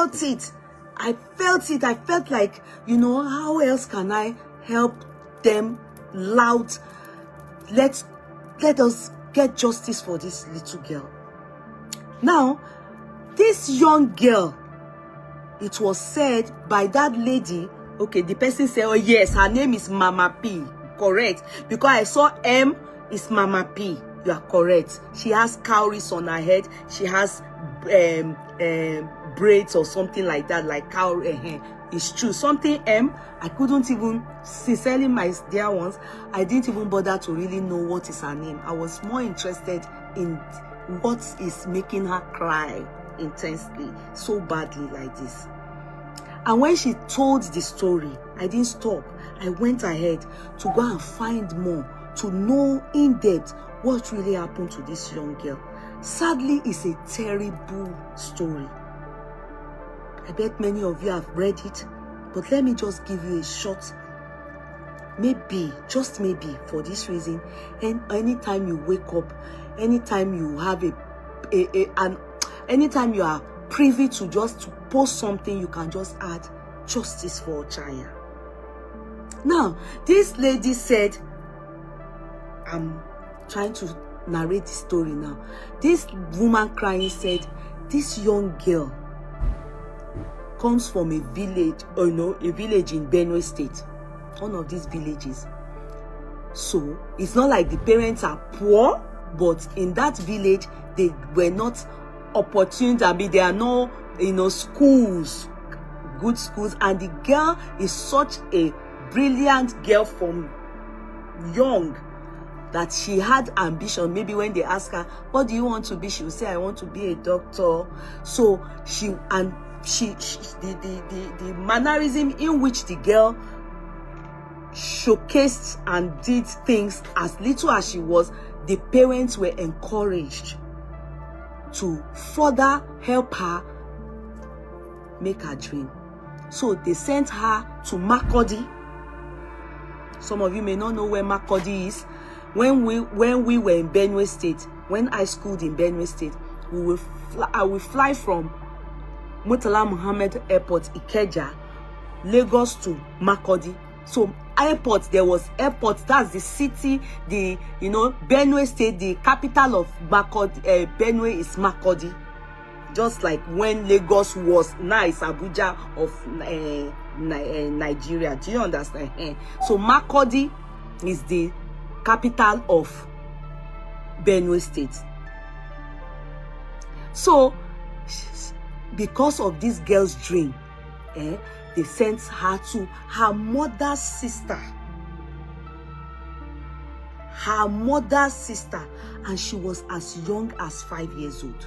felt it. I felt it. I felt like, you know, how else can I help them loud? Let us get justice for this little girl. Now, this young girl, it was said by that lady, okay, the person said, oh yes, her name is Mama P. Correct. Because I saw M is Mama P. You are correct. She has cowries on her head. She has braids or something like that, like cowrie. It's true. Something M, I couldn't even, sincerely, my dear ones, I didn't even bother to really know what is her name. I was more interested in what is making her cry intensely, so badly like this. And when she told the story, I didn't stop. I went ahead to go and find more, to know in depth what really happened to this young girl. Sadly, it's a terrible story. I bet many of you have read it, but let me just give you a short, maybe, just maybe, for this reason. And anytime you wake up, anytime you have anytime you are privy to just to post something, you can just add justice for Ochaya. Now, this lady said, I'm trying to narrate the story now. This woman crying said, this young girl comes from a village, or no, a village in Benue State, one of these villages. So it's not like the parents are poor, but in that village they were not opportune. I mean, there are no, you know, schools, good schools, and the girl is such a brilliant girl from young that she had ambition. Maybe when they ask her, what do you want to be, she will say, I want to be a doctor. So the mannerism in which the girl showcased and did things, as little as she was, the parents were encouraged to further help her make her dream. So they sent her to Makurdi. Some of you may not know where Makurdi is. When we were in Benue State, when I schooled in Benue State, I will fly from Murtala Muhammad Airport, Ikeja, Lagos to Makurdi. So airport, there was airport, that's the city, the, you know, Benue State, the capital of Makurdi, Benue is Makurdi. Just like when Lagos was, now it's Abuja of Nigeria. Do you understand? So Makurdi is the capital of Benue State. So because of this girl's dream, they sent her to her mother's sister. Her mother's sister, and she was as young as 5 years old,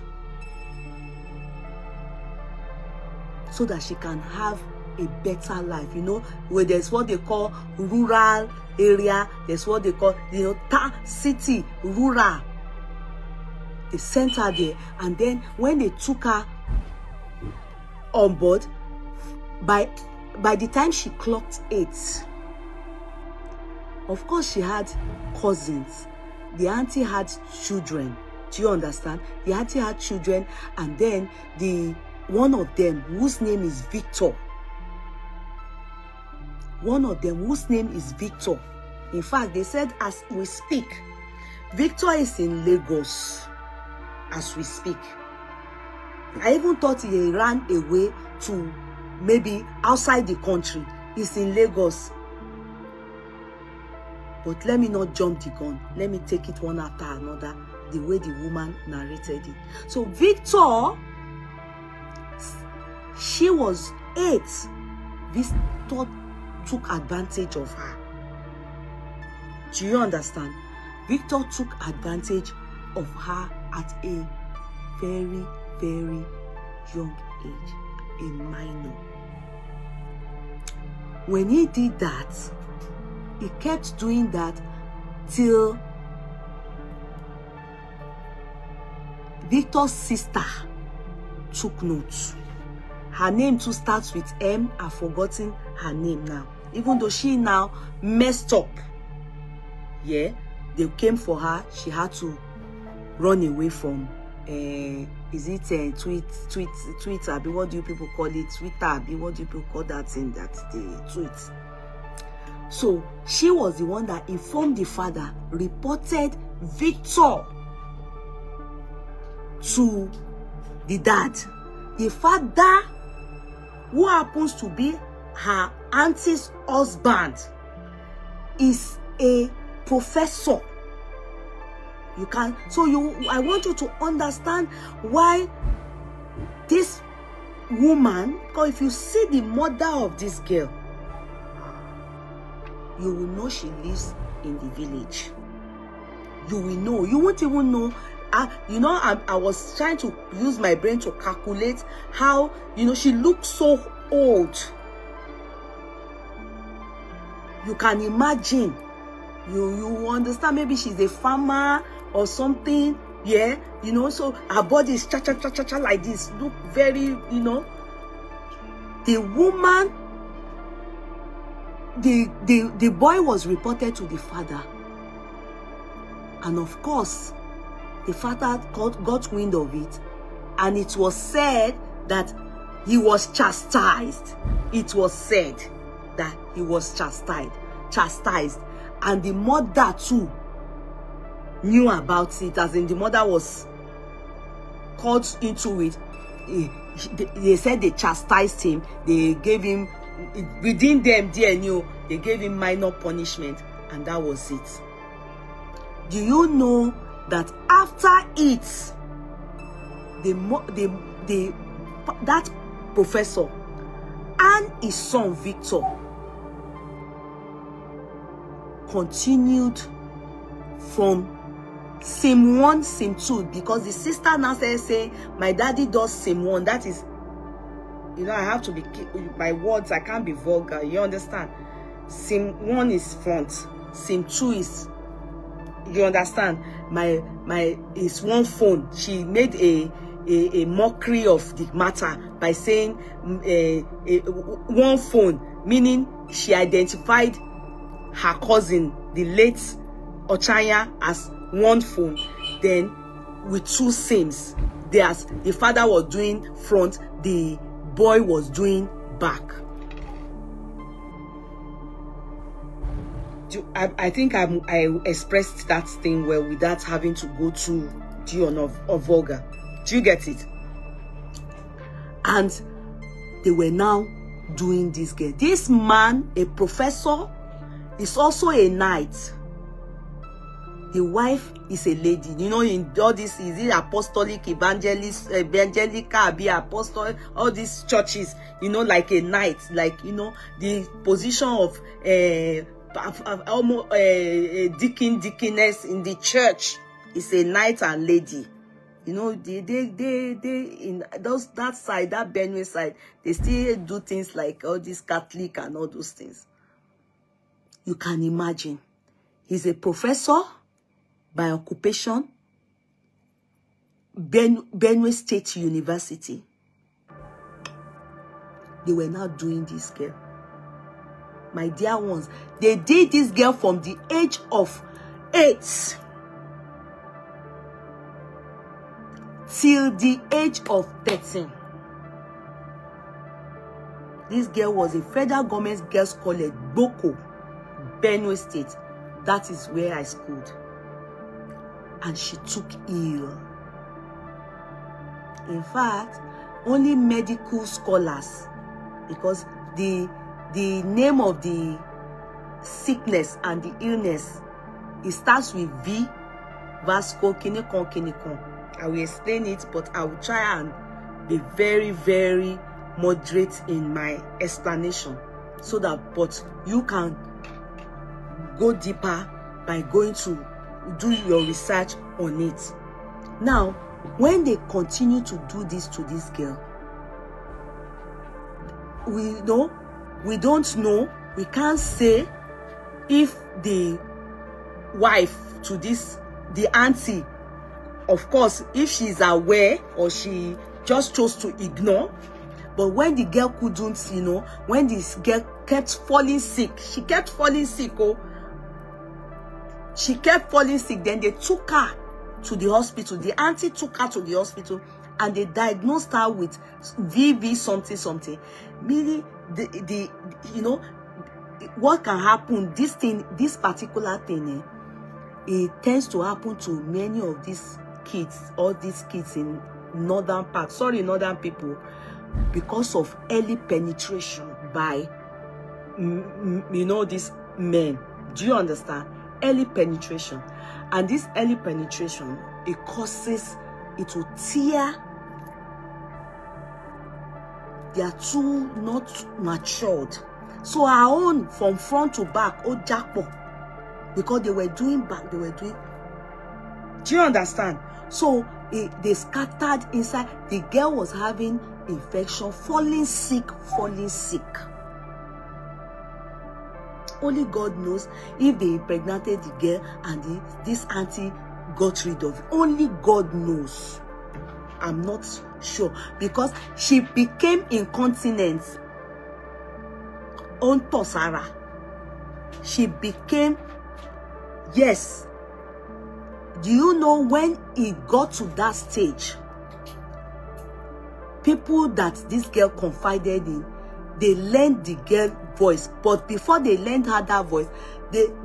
so that she can have a better life. You know, where there's what they call rural area, there's what they call, you know, city, rural. They sent her there, and then when they took her on board, by the time she clocked 8, of course she had cousins. The auntie had children. Do you understand? The auntie had children, and then one of them whose name is Victor. One of them whose name is Victor. In fact, they said as we speak, Victor is in Lagos as we speak. I even thought he ran away to maybe outside the country. He's in Lagos. But let me not jump the gun. Let me take it one after another, the way the woman narrated it. So Victor, she was 8. Victor took advantage of her. Do you understand? Victor took advantage of her at a very, very young age, a minor. When he did that, he kept doing that till Victor's sister took notes. Her name too starts with M. I've forgotten her name now. Even though she now messed up. Yeah, they came for her. She had to run away from is it Twitter? What do you people call it? Twitter? What do you people call that thing that they tweet? So she was the one that informed the father, reported Victor to the dad. The father, who happens to be her auntie's husband, is a professor. You can, so I want you to understand why this woman, because if you see the mother of this girl, you will know she lives in the village. You will know. You won't even know. You know, I was trying to use my brain to calculate how, you know, she looked so old. You can imagine. You understand, maybe she's a farmer or something. Yeah, you know, so her body is cha-cha-cha-cha-cha like this. Look very, you know. The woman, the boy was reported to the father. And of course, the father got wind of it. And it was said that he was chastised. It was said that he was chastised. And the mother too knew about it, as in the mother was caught into it. They said they chastised him. They gave him, within them, they gave him minor punishment, and that was it. Do you know that after it, that professor and his son Victor continued from sim 1, sim 2, because the sister now say my daddy does sim 1. That is, you know, I have to be my words, I can't be vulgar, you understand? Sim 1 is front, sim 2 is, you understand, my is one phone. She made a mockery of the matter by saying one phone, meaning she identified her cousin, the late Ochanya, as one phone, then with 2 sims. The father was doing front, the boy was doing back. I think I expressed that thing well without having to go to Dion or vulgar. Do you get it? And they were now doing this girl. This man, a professor, is also a knight. The wife is a lady. You know, in all this, is it apostolic, evangelical, be apostolic, all these churches, you know, like a knight, like, you know, the position of almost deaconess in the church is a knight and lady. You know, they in that side, that Benue side, they still do things like all this Catholic and all those things. You can imagine. He's a professor by occupation, Benue State University. They were now doing this girl. My dear ones, they did this girl from the age of 8 till the age of 13. This girl was a federal government girls' college, Joko, Benue State. That is where I schooled. And she took ill. In fact, only medical scholars, because the name of the sickness and the illness, it starts with V, Vasco, Kinikon. I will explain it, but I will try and be very, very moderate in my explanation, so that, but you can go deeper by going to do your research on it. Now, when they continue to do this to this girl, we don't know, we can't say if the wife to this, the auntie, of course, if she's aware or she just chose to ignore. But when the girl couldn't, you know, when this girl kept falling sick, she kept falling sick, oh. She kept falling sick. Then they took her to the hospital. The auntie took her to the hospital and they diagnosed her with VV something something. Meaning the you know what can happen, this particular thing, it tends to happen to many of these kids, all these kids in northern people, because of early penetration by you know, these men. Do you understand? Early penetration. And this early penetration, it causes it to tear. They are too not matured. So our own from front to back, oh joko, because they were doing back, they were doing. Do you understand? So they scattered inside. The girl was having infection, falling sick. Only God knows if they impregnated the girl and this auntie got rid of it. Only God knows. I'm not sure, because she became incontinent on Tosara. She became, yes. Do you know when it got to that stage, people that this girl confided in, they learned the girl voice, but before they learned her that voice,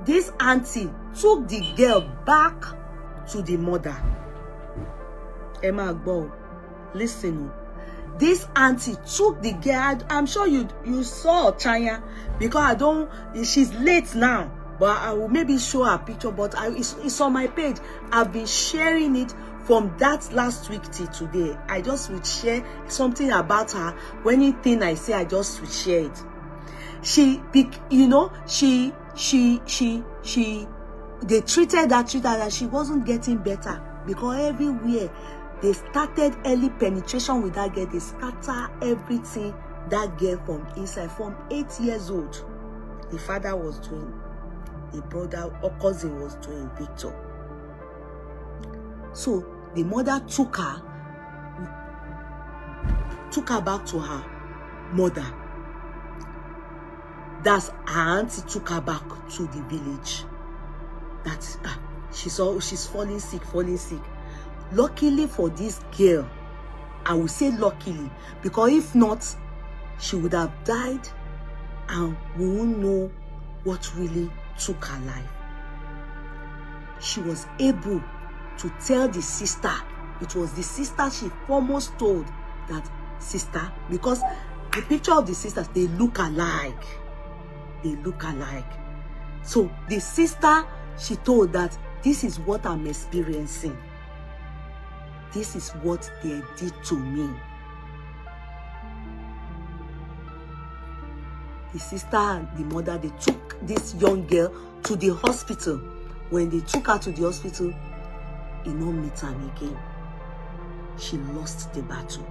this auntie took the girl back to the mother. Emma Agbo, listen. This auntie took the girl. I'm sure you saw China, because she's late now, but I will maybe show her picture. But it's on my page. I've been sharing it from that last week till today. I just would share something about her. When anything I say, I just would share it. You know, they treated her that she wasn't getting better, because everywhere they started early penetration with that girl. They scatter everything that girl from inside. From 8 years old, the father was doing, the brother or cousin was doing, Victor. So the mother took her back to her mother. That's her auntie took her back to the village. That she's falling sick. Luckily for this girl, I will say luckily, because if not, she would have died and we won't know what really took her life. She was able to tell the sister. It was the sister she foremost told that, sister, because the picture of the sisters, they look alike. So the sister, she told that this is what I'm experiencing. This is what they did to me. The sister and the mother, they took this young girl to the hospital. When they took her to the hospital, you know, meet her again. She lost the battle.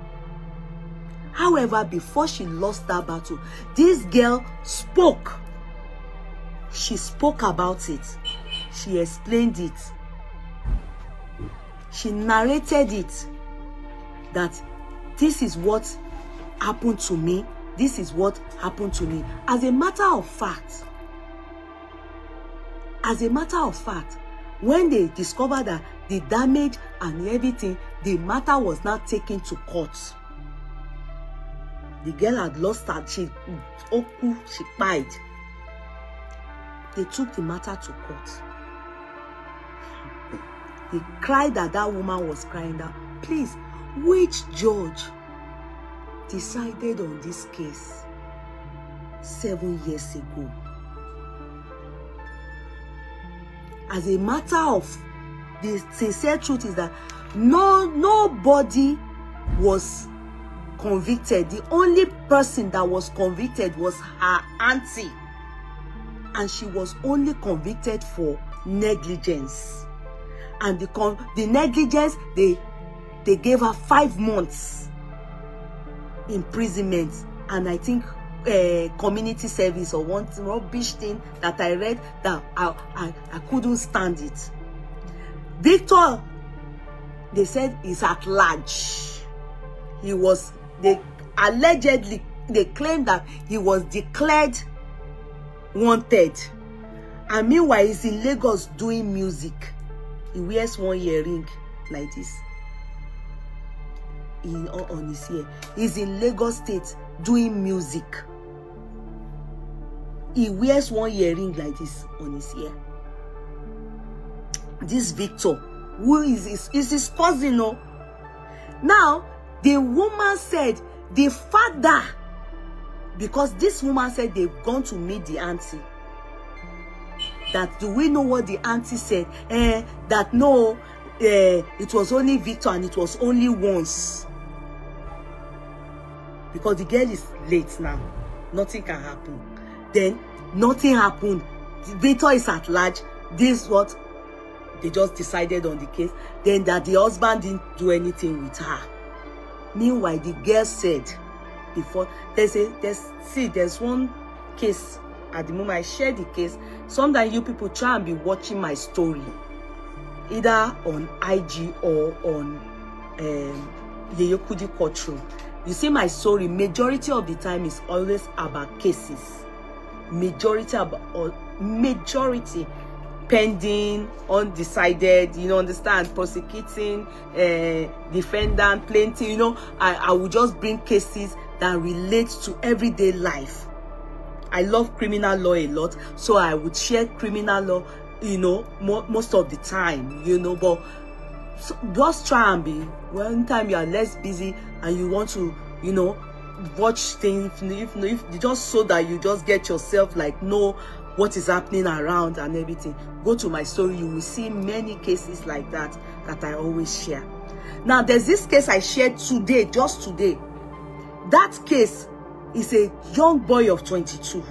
However, before she lost that battle, this girl spoke. She spoke about it. She explained it. She narrated it, that this is what happened to me. This is what happened to me. As a matter of fact, when they discovered that the damage and everything, the matter was not taken to court. The girl had lost her. She died. They took the matter to court. They cried that woman was crying that, please, which judge decided on this case 7 years ago? As a matter of, the sincere truth is that nobody was convicted. The only person that was convicted was her auntie, and she was only convicted for negligence. And the negligence, they gave her 5 months imprisonment, and I think community service, or one rubbish thing that I read that I couldn't stand it. Victor, they said, is at large. They claimed that he was declared wanted, and meanwhile he's in Lagos doing music. He wears one earring like this on his ear. He's in Lagos State doing music. He wears one earring like this on his ear. This Victor, who is his cousin, no? Now, the woman said, the father, because this woman said they've gone to meet the auntie. That, do we know what the auntie said? That no, it was only Victor and it was only once. Because the girl is late now. Nothing can happen. Then, nothing happened. Victor is at large. This is what they just decided on the case. Then that the husband didn't do anything with her. Meanwhile, the girl said, before, there's one case at the moment I share the case. Sometimes you people try and be watching my story, either on IG or on Yeyekudi courtroom. You see, my story majority of the time is always about cases. Majority pending, undecided, you know, understand, prosecuting, defendant, plaintiff, you know. I will just bring cases that relate to everyday life. I love criminal law a lot, so I would share criminal law, you know, most of the time, you know. But so just try and be, one time you are less busy and you want to, you know, watch things, if just so that you just get yourself like know what is happening around and everything, go to my story. You will see many cases like that I always share. Now, there's this case I shared today, just today. That case is a young boy of 22.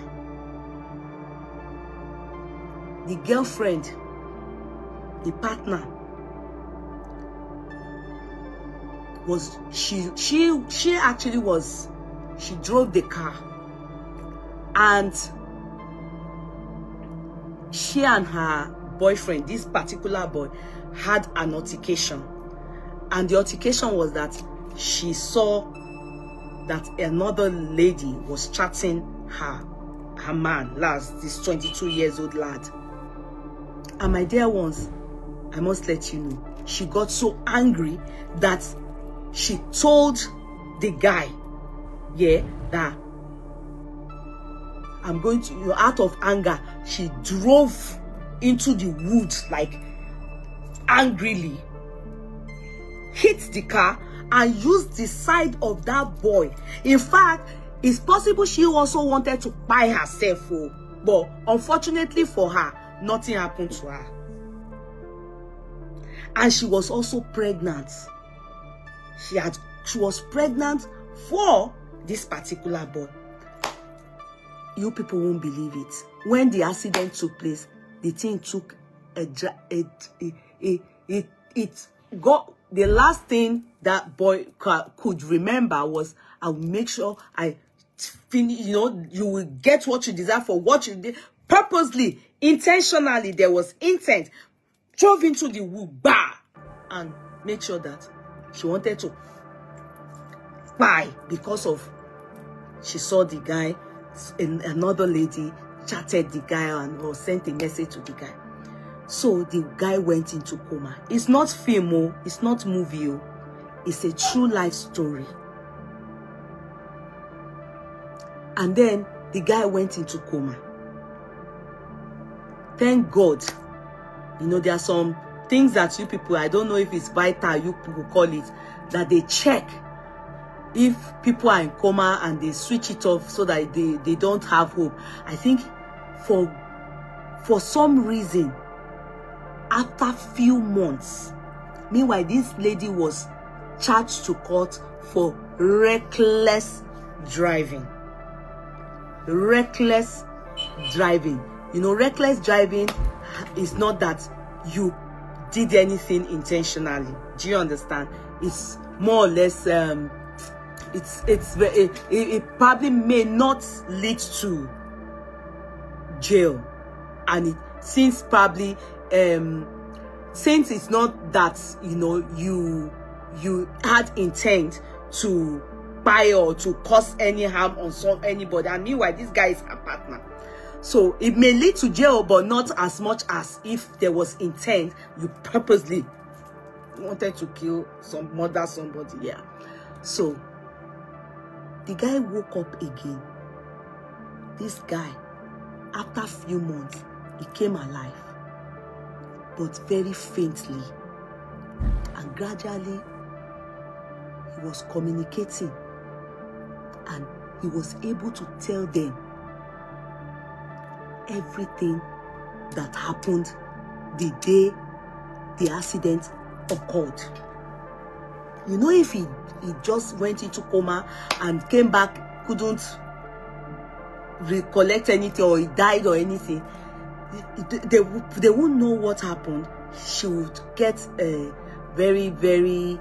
The girlfriend, the partner, was she actually was, she drove the car, and she and her boyfriend, this particular boy, had an altercation. And the altercation was that she saw that another lady was chatting her man, this 22 years old lad. And my dear ones, I must let you know, she got so angry that she told the guy, yeah, that I'm going to, you know, out of anger, she drove into the woods, like angrily, hit the car and used the side of that boy. In fact, it's possible she also wanted to buy herself, but unfortunately for her, nothing happened to her. And she was also pregnant. She was pregnant for this particular boy. You people won't believe it. When the accident took place, the thing took it got, the last thing that boy could remember was, I will make sure I finish, you know, you will get what you deserve for what you did. Purposely, intentionally, there was intent. Drove into the wood, bah, and make sure that she wanted to buy because of, she saw the guy, and another lady chatted the guy or sent a message to the guy. So the guy went into coma. It's not film, it's not movie, it's a true life story. And then the guy went into coma. Thank God. You know, there are some things that you people, I don't know if it's vital, you people call it, that they check if people are in coma and they switch it off so that they don't have hope. I think for some reason, after few months, meanwhile, this lady was charged to court for reckless driving. Reckless driving. You know, reckless driving is not that you did anything intentionally. Do you understand? It's more or less, it probably may not lead to jail. And it, since probably, since it's not that, you know, you had intent to buy or to cause any harm on anybody, and meanwhile this guy is her partner, So it may lead to jail, but not as much as if there was intent. You purposely wanted to kill somebody. Yeah. So the guy woke up again. This guy, after a few months, he came alive, but very faintly. And gradually, he was communicating, and he was able to tell them everything that happened the day the accident occurred. You know, if he just went into coma and came back, couldn't recollect anything, or he died or anything, they won't know what happened. She would get a very, very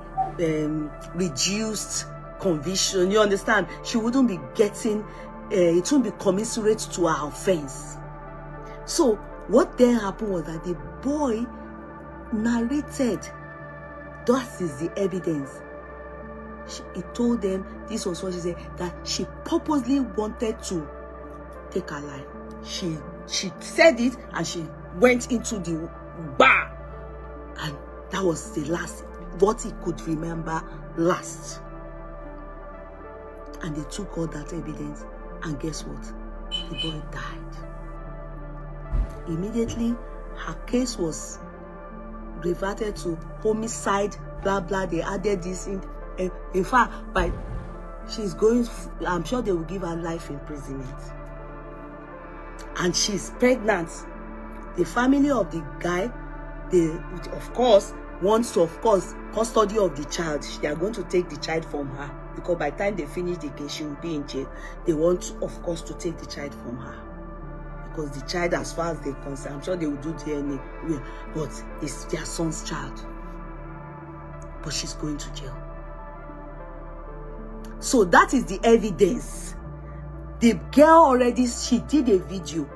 reduced conviction. You understand? She wouldn't be getting, it won't be commensurate to her offense. So what then happened was that the boy narrated. That is the evidence. He told them, this was what she said, that she purposely wanted to take her life. She said it, and she went into the bar, and that was the last, what he could remember last. And they took all that evidence, and guess what? The boy died. Immediately, her case was reverted to homicide, blah blah. They added this in fact, but she's going, I'm sure they will give her life imprisonment. And she's pregnant. The family of the guy, they of course wants to, of course, custody of the child. They are going to take the child from her, because by the time they finish the case, she will be in jail. They want, of course, to take the child from her, because the child, as far as they're concerned, I'm sure they will do DNA, but it's their son's child. But she's going to jail. So that is the evidence. The girl already, she did a video.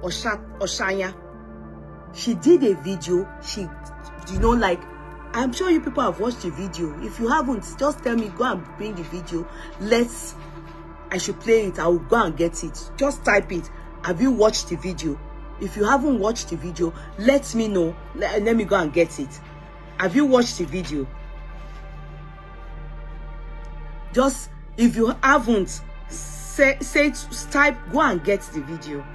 Oshanya. She did a video. She, you know, like, I'm sure you people have watched the video. If you haven't, just tell me, go and bring the video. I should play it. I will go and get it. Just type it. Have you watched the video? If you haven't watched the video, let me know. Let me go and get it. Have you watched the video? Just, if you haven't, type, go and get the video.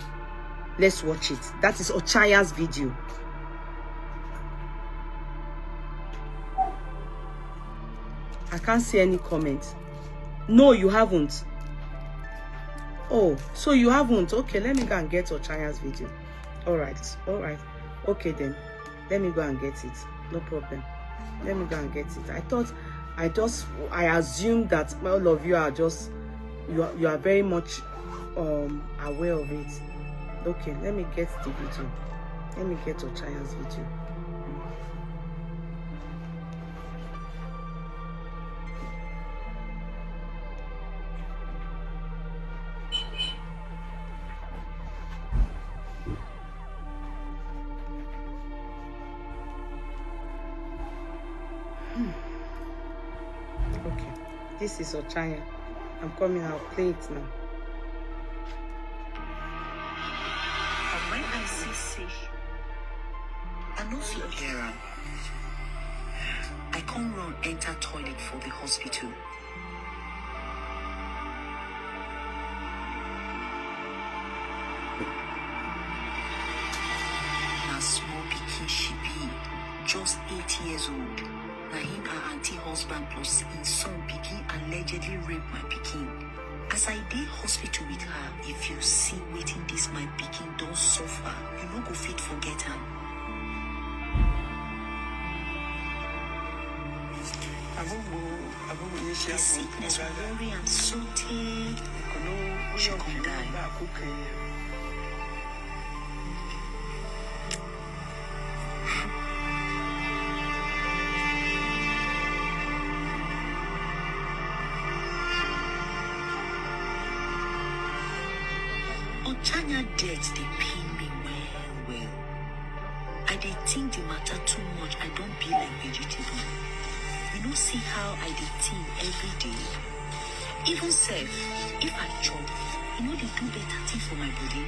Let's watch it. That is Ochaya's video. I can't see any comments. No, you haven't. Oh, so you haven't. Okay, let me go and get Ochaya's video. All right. Okay then. Let me go and get it. No problem. Let me go and get it. I assumed that all of you are just, you are very much aware of it. Okay, let me get the video. Let me get Ochaya's video. Okay, this is Ochaya. I'm coming, I'll play it now. When I see sick, I no fit hear am. I come run enter toilet for the hospital. Na small pikin she be, just 8 years old. Na him her auntie husband plus his son pikin allegedly rape my pikin. As I dey hospital with her, if you see wetin this my pikin don suffer, you no go fit forget am. The sickness will worry am so tey she come die. Ochanya death dey pain me well. I dey think the matter too much. I don't be like vegetable. You know, see how I dey think every day. Even self, if I chop, you know they do better thing for my body.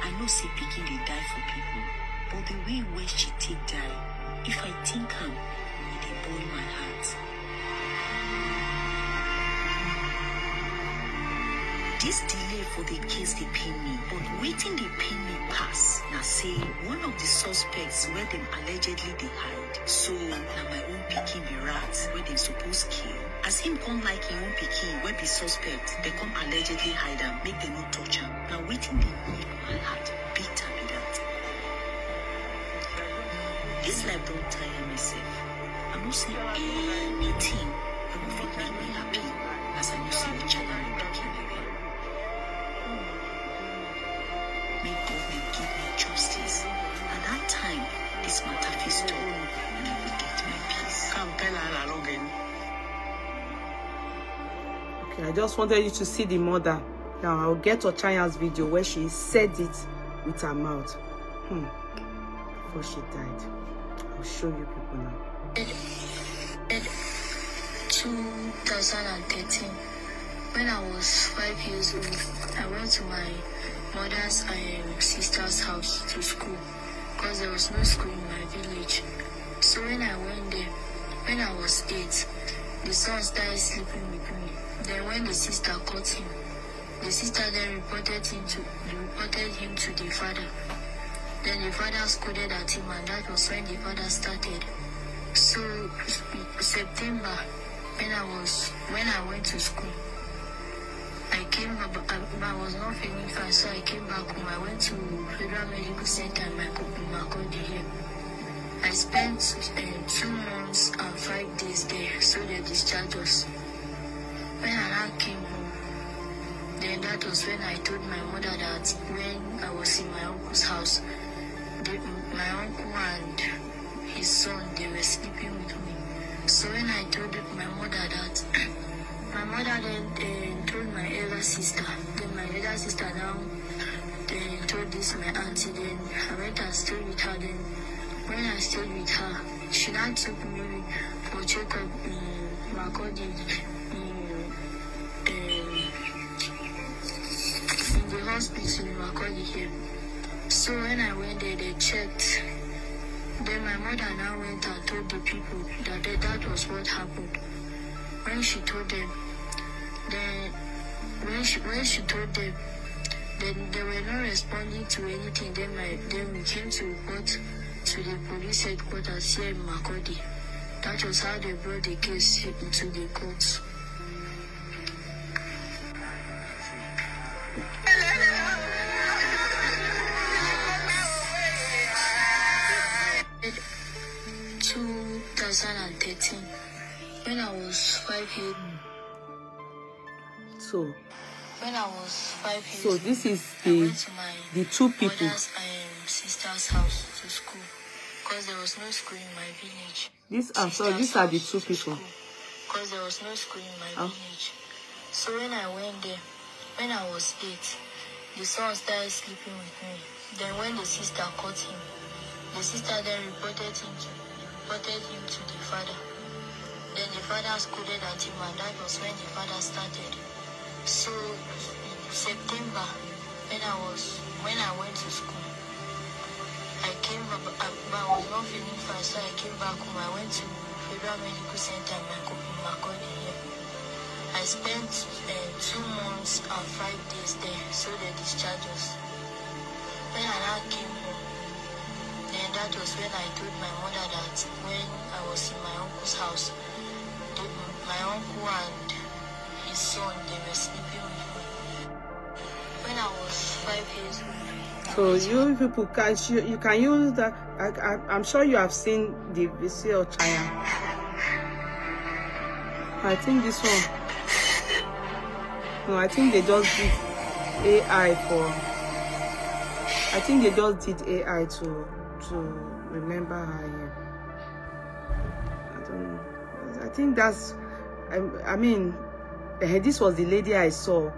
I know say pikin dey die for people, but the way where she take die, if I think am, it dey burn my heart. This delay for the case dey pain me, but waiting dey pain me pass. Now say one of the suspects where them allegedly dey hide. So now my own pikin be rat where they suppose kill. As him come like him own pikin where be suspect, they come allegedly hide am, make them not touch am. Now waiting dey make my heart bitter be that. This life don't tire myself. I no see anything that will fit make me happy as I no see the child and pikin again. May God give me justice. At that time, this matter will stop and I will get my peace. Come tell her along again. Okay, I just wanted you to see the mother. Now I'll get Ochaya's video where she said it with her mouth. Before she died. I'll show you people now. 2013, when I was 5 years old, I went to my mother's sister's house to school because there was no school in my village. So when I went there, when I was 8, the son started sleeping with me. Then when the sister caught him, the sister then reported him to the father. Then the father scolded at him, and that was when the father started. So September, when I went to school, I came back. I was not feeling fine, so I came back home. I went to Federal Medical Center in Makodi here. I spent 2 months and 5 days there, so they discharged us. When I now came home, then that was when I told my mother that when I was in my uncle's house, my uncle and his son, they were sleeping with me. So when I told my mother that, my mother then told my elder sister. Then my elder sister now told this my auntie. Then I went and stayed with her. Then when I stayed with her, she now took me for checkup in Makodi, in the hospital in Makodi here. So when I went there, they checked. Then my mother now went and told the people that that was what happened. When she told them, then when she told them, then they were not responding to anything. Then we came to report to the police headquarters here in Makodi. That was how they brought the case into the courts. In 2013, when I was 5 years. So when I was 5 years. So this is the two people. Mother's sister's house to school, because there was no school in my village. These are the two people. Because there was no school in my village. So when I went there, when I was 8, the son started sleeping with me. Then when the sister caught him, the sister then reported him to the father. Then the father scolded at him, and that was when the father started. So in September, when I went to school, I came back. I was not feeling fine, so I came back home. I went to Federal Medical Center in Makodi here. I spent 2 months and 5 days there, so they discharged us. When I now came home, then that was when I told my mother that when I was in my uncle's house, my uncle and his son, they were sleeping with me. When I was 5 years old. So you people you can use that. I'm sure you have seen the video of China. I think this one. No, I think they just did AI for. I think they just did AI to remember her here. I don't know. I think that's. I mean, this was the lady I saw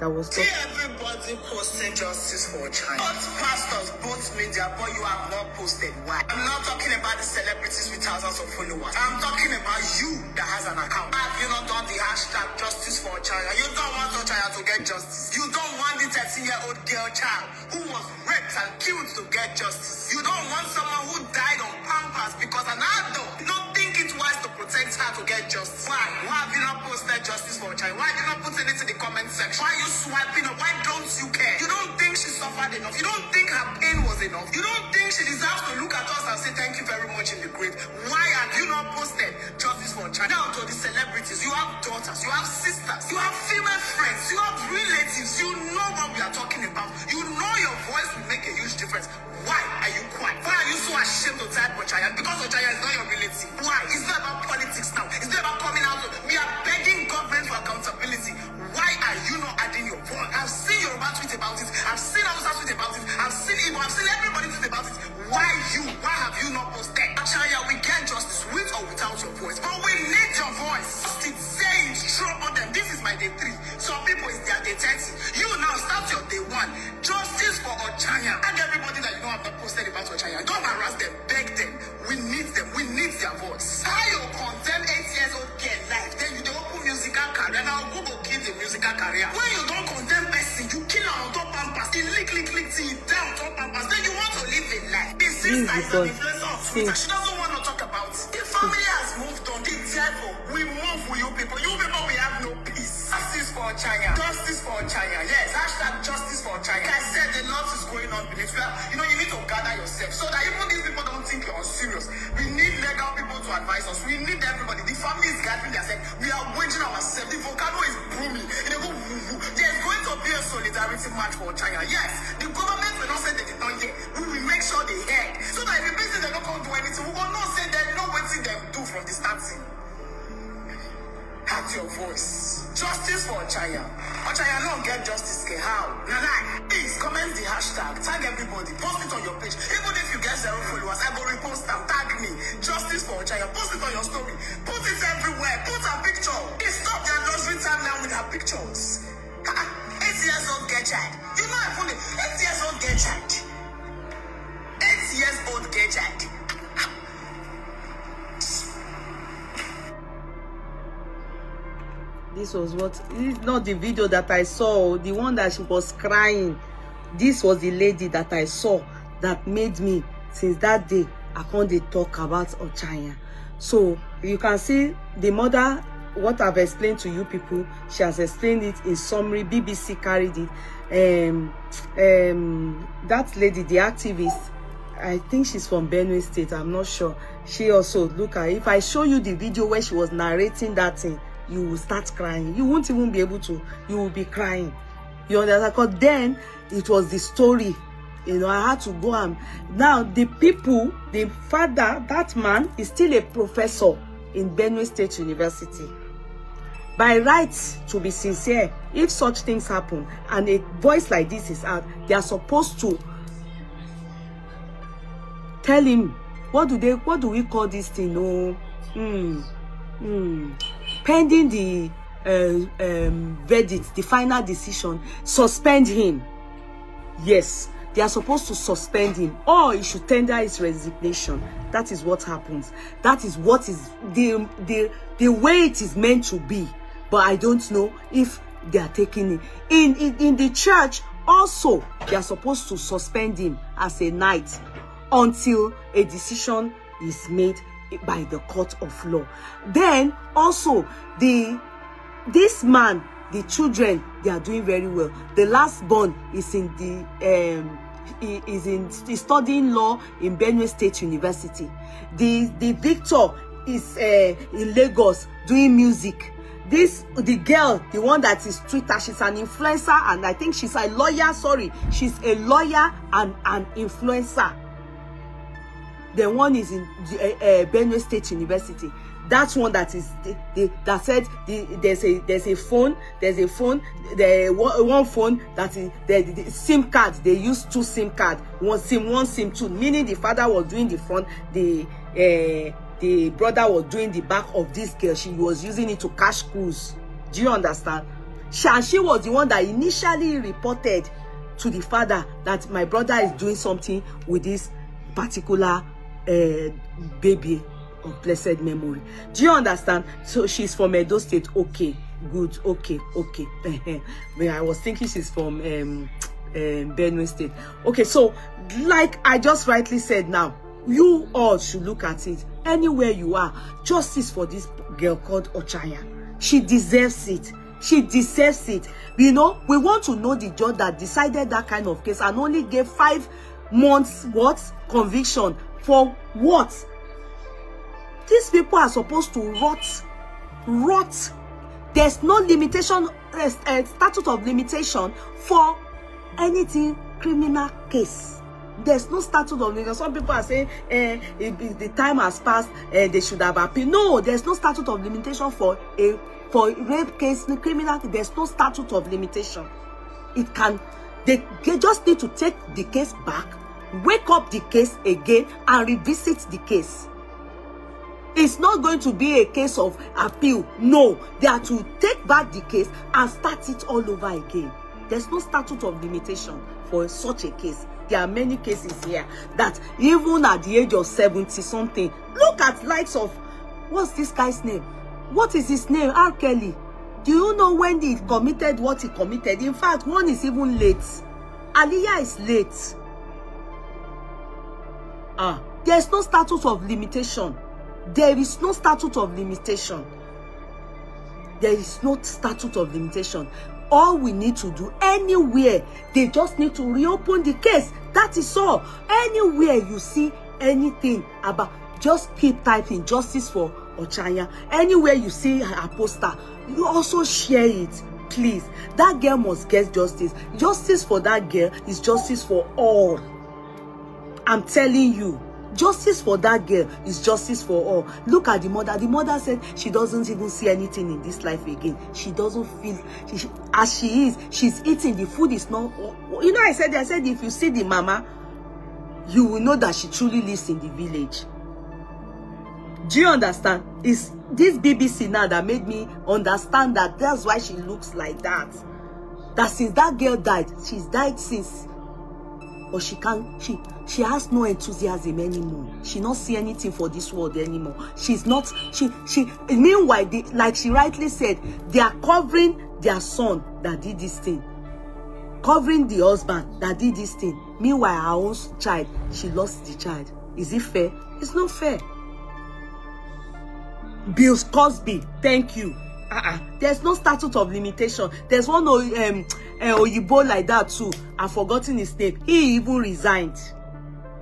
that was talking. Everybody posted justice for China. Both pastors, both media, but you have not posted. Why? I'm not talking about the celebrities with thousands of followers. I'm talking about you that has an account. Have you not done the hashtag justice for China? You don't want China to get justice. You don't want the 13-year-old 8-year-old girl child who was raped and killed to get justice. You don't want someone who died on Pampers because an adult did not think it wise to protect her to get justice. Why? Why have you not posted justice for a child? Why did you not put it into the comment section? Why are you swiping up? Why don't you care? You don't think she suffered enough? You don't think her pain was enough? You don't think she deserves to look at us and say thank you very much in the grave? Why have you not posted justice for a child? Now to the celebrities, you have daughters, you have sisters, you have female friends, you have relatives, you know what we are talking about. You know your voice will make a huge difference. Why are you quiet? Why are you so ashamed to type Ochaya? Because Ochaya is not your relative. Why? It's not about politics now. It's not about coming out. We are begging government for accountability. Why are you not adding your voice? I've seen Yoruba tweet about it. I've seen Hausa tweet about it. I've seen Igbo. I've seen everybody tweet about it. Why you? Why have you not posted? Ochaya, we get justice with or without your voice. But we need your voice. It's saying trouble them. This is my day 3. Some people is their day 30. You now start your day 1. Justice for Ochaya. And everybody that you know have not posted about Ochaya. Don't harass them. Beg them. We need them. We need their voice. Fayo condemn 8-year-old girl life. Then you don't open musical career. Now Google kill the musical career. When you don't condemn person, you kill her on top Pampers. You lick till you down on top Pampers. Then you want to live a life. This sister is an influencer on Twitter. She doesn't want to talk about it. The family has moved on. The devil. We move with you people. You people, we have no peace. Justice for Ochaya. Justice for Ochaya. Yes. Hashtag justice for Ochaya. Like I said, the lot is going on beneath you. You know, you need to gather yourself so that even these people don't think you're serious. We need legal people to advise us. We need everybody. The family is gathering themselves. We are waging ourselves. The volcano is booming. They go woo woo. There's going to be a solidarity march for Ochaya. Yes. The government will not say they did not hear. We will make sure they heard. So that if the person they don't come do anything, we will not say they know what they do from the starting. Have your voice. Justice for Ochaya. Ochaya don't get justice. How? Nana, please comment the hashtag. Tag everybody. Post it on your page. Even if you get 0 followers, I go repost them. Tag me. Justice for Ochaya. Post it on your story. Put it everywhere. Put a picture. Please stop their nursery time now with her pictures. 8 years old girl child. You know I put it. 8 years old girl child. 8 years old girl child. This was what, this is not the video that I saw, the one that she was crying. This was the lady that I saw that made me, since that day, I can't talk about Ochaya. So you can see the mother, what I've explained to you people, she has explained it in summary. BBC carried it. That lady, the activist, I think she's from Benue State, I'm not sure. She also, look at, if I show you the video where she was narrating that thing, you will start crying. You won't even be able to. You will be crying. You understand? Because then it was the story. You know, I had to go and now the people, the father, that man is still a professor in Benue State University. By right, to be sincere, if such things happen and a voice like this is out, they are supposed to tell him, what do we call this thing? Oh, pending the verdict, the final decision, suspend him. Yes, they are supposed to suspend him, or he should tender his resignation. That is what happens. That is what is the way it is meant to be. But I don't know if they are taking it. In the church also, they are supposed to suspend him as a knight until a decision is made by the court of law. Then also this man, the children, they are doing very well. The last born is in the is studying law in Benue State University. The Victor is in Lagos doing music. The girl, the one that is Twitter, she's an influencer, and I think she's a lawyer. Sorry, she's a lawyer and an influencer. The one is in Benue State University. That's one that is that said there's a phone. One phone that is the SIM card. They use 2 SIM cards. One SIM 2. Meaning the father was doing the front, the brother was doing the back of this girl. She was using it to cash cruise. Do you understand? She was the one that initially reported to the father that my brother is doing something with this particular baby of blessed memory. Do you understand? So she's from Edo State. Okay, good. Okay. I was thinking she's from Benue State. Okay, so like I just rightly said now, you all should look at it. Anywhere you are, justice for this girl called Ochanya. She deserves it. She deserves it. You know, we want to know the judge that decided that kind of case and only gave 5 months what? Conviction. For what? These people are supposed to rot. There's no limitation, statute of limitation for anything criminal case. There's no statute of limitation. Some people are saying if the time has passed, they should have appealed. No, there's no statute of limitation for rape case, criminal. There's no statute of limitation. It can. They just need to take the case back, wake up the case again, and revisit the case. It's not going to be a case of appeal. No, they are to take back the case and start it all over again. There's no statute of limitation for such a case. There are many cases here that even at the age of 70 something, look at likes of, what's this guy's name? What is his name? R. Kelly. Do you know when he committed what he committed? In fact, one is even late. Aliyah is late. There's no statute of limitation. There is no statute of limitation. There is no statute of limitation. All we need to do anywhere, they just need to reopen the case. That is all. Anywhere you see anything about, just keep typing justice for Ochanya. Anywhere you see a poster, you also share it, please. That girl must get justice. Justice for that girl is justice for all. I'm telling you. Justice for that girl is justice for all. Look at the mother. The mother said she doesn't even see anything in this life again. She doesn't feel, as she is, she's eating. The food is not, you know, I said if you see the mama, you will know that she truly lives in the village. Do you understand? It's this BBC now that made me understand that that's why she looks like that. That since that girl died, she's died since. But she has no enthusiasm anymore. She not see anything for this world anymore. She's not, meanwhile, like she rightly said, they are covering their son that did this thing. Covering the husband that did this thing. Meanwhile, her own child, she lost the child. Is it fair? It's not fair. Bill Cosby, thank you. There's no statute of limitation. There's one Oyibo like that too. I've forgotten his name. He even resigned.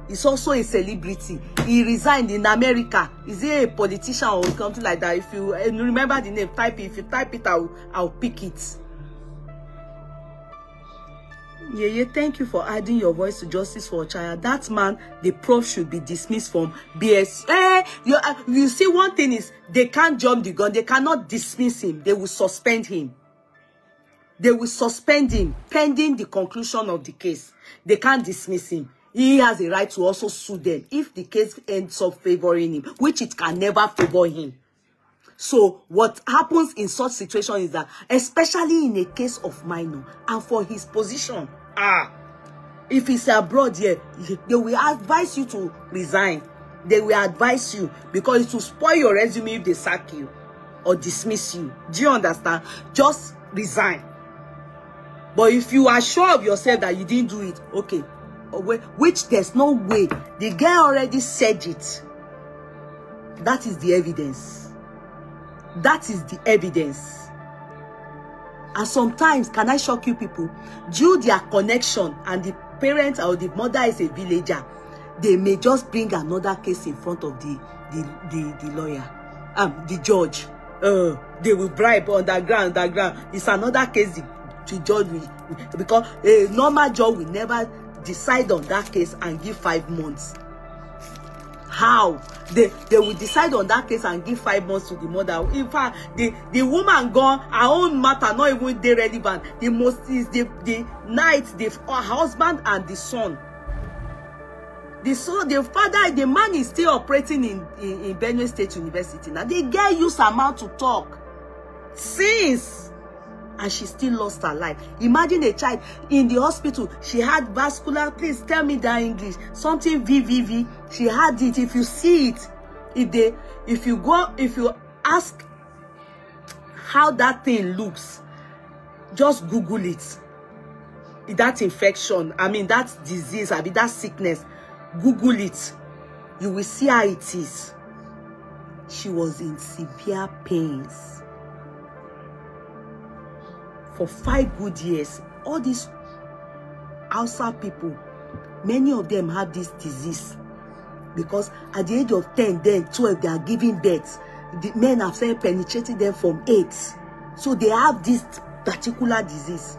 He's also a celebrity. He resigned in America. Is he a politician or something like that? If you remember the name, type it. If you type it, I'll pick it. Yeye, thank you for adding your voice to justice for Ochanya. That man, the prof should be dismissed from BS. You see, one thing is, they can't jump the gun. They cannot dismiss him. They will suspend him. They will suspend him pending the conclusion of the case. They can't dismiss him. He has a right to also sue them if the case ends up favoring him, which it can never favor him. So what happens in such situation is that, especially in a case of minor, and for his position, if he's abroad here, they will advise you to resign. They will advise you because it will spoil your resume if they sack you or dismiss you. Do you understand? Just resign. But if you are sure of yourself that you didn't do it, okay, which there's no way. The girl already said it. That is the evidence. That is the evidence. And sometimes, can I shock you people? Due their connection and the parent or the mother is a villager, they may just bring another case in front of the lawyer, the judge. They will bribe underground. It's another case the judge will, because a normal judge will never decide on that case and give 5 months. How? They will decide on that case and give 5 months to the mother. In fact, the woman gone, her own matter not even they relevant. The most is the night, her husband and the son. The father, the man is still operating in Benue State University. Now the girl used her mouth to talk since, and she still lost her life. Imagine a child in the hospital. She had vascular. Please tell me that English. Something VVV. She had it. If you see it, if you ask how that thing looks, just Google it. that infection, I mean that disease, I mean that sickness, Google it. You will see how it is. She was in severe pains for 5 good years. All these outside people, many of them have this disease because at the age of 10, then 12, they are giving birth. The men have started penetrating them from 8. So they have this particular disease,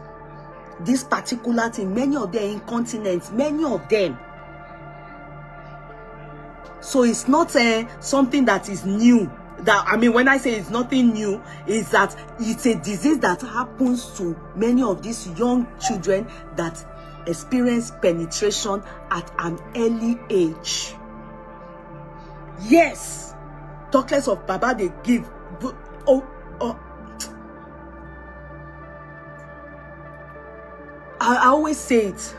this particular thing. Many of them incontinent, many of them. So it's not something that is new. That, I mean, when I say it's nothing new, is that it's a disease that happens to many of these young children that experience penetration at an early age. Yes, talk less of Baba, they give. I always say it.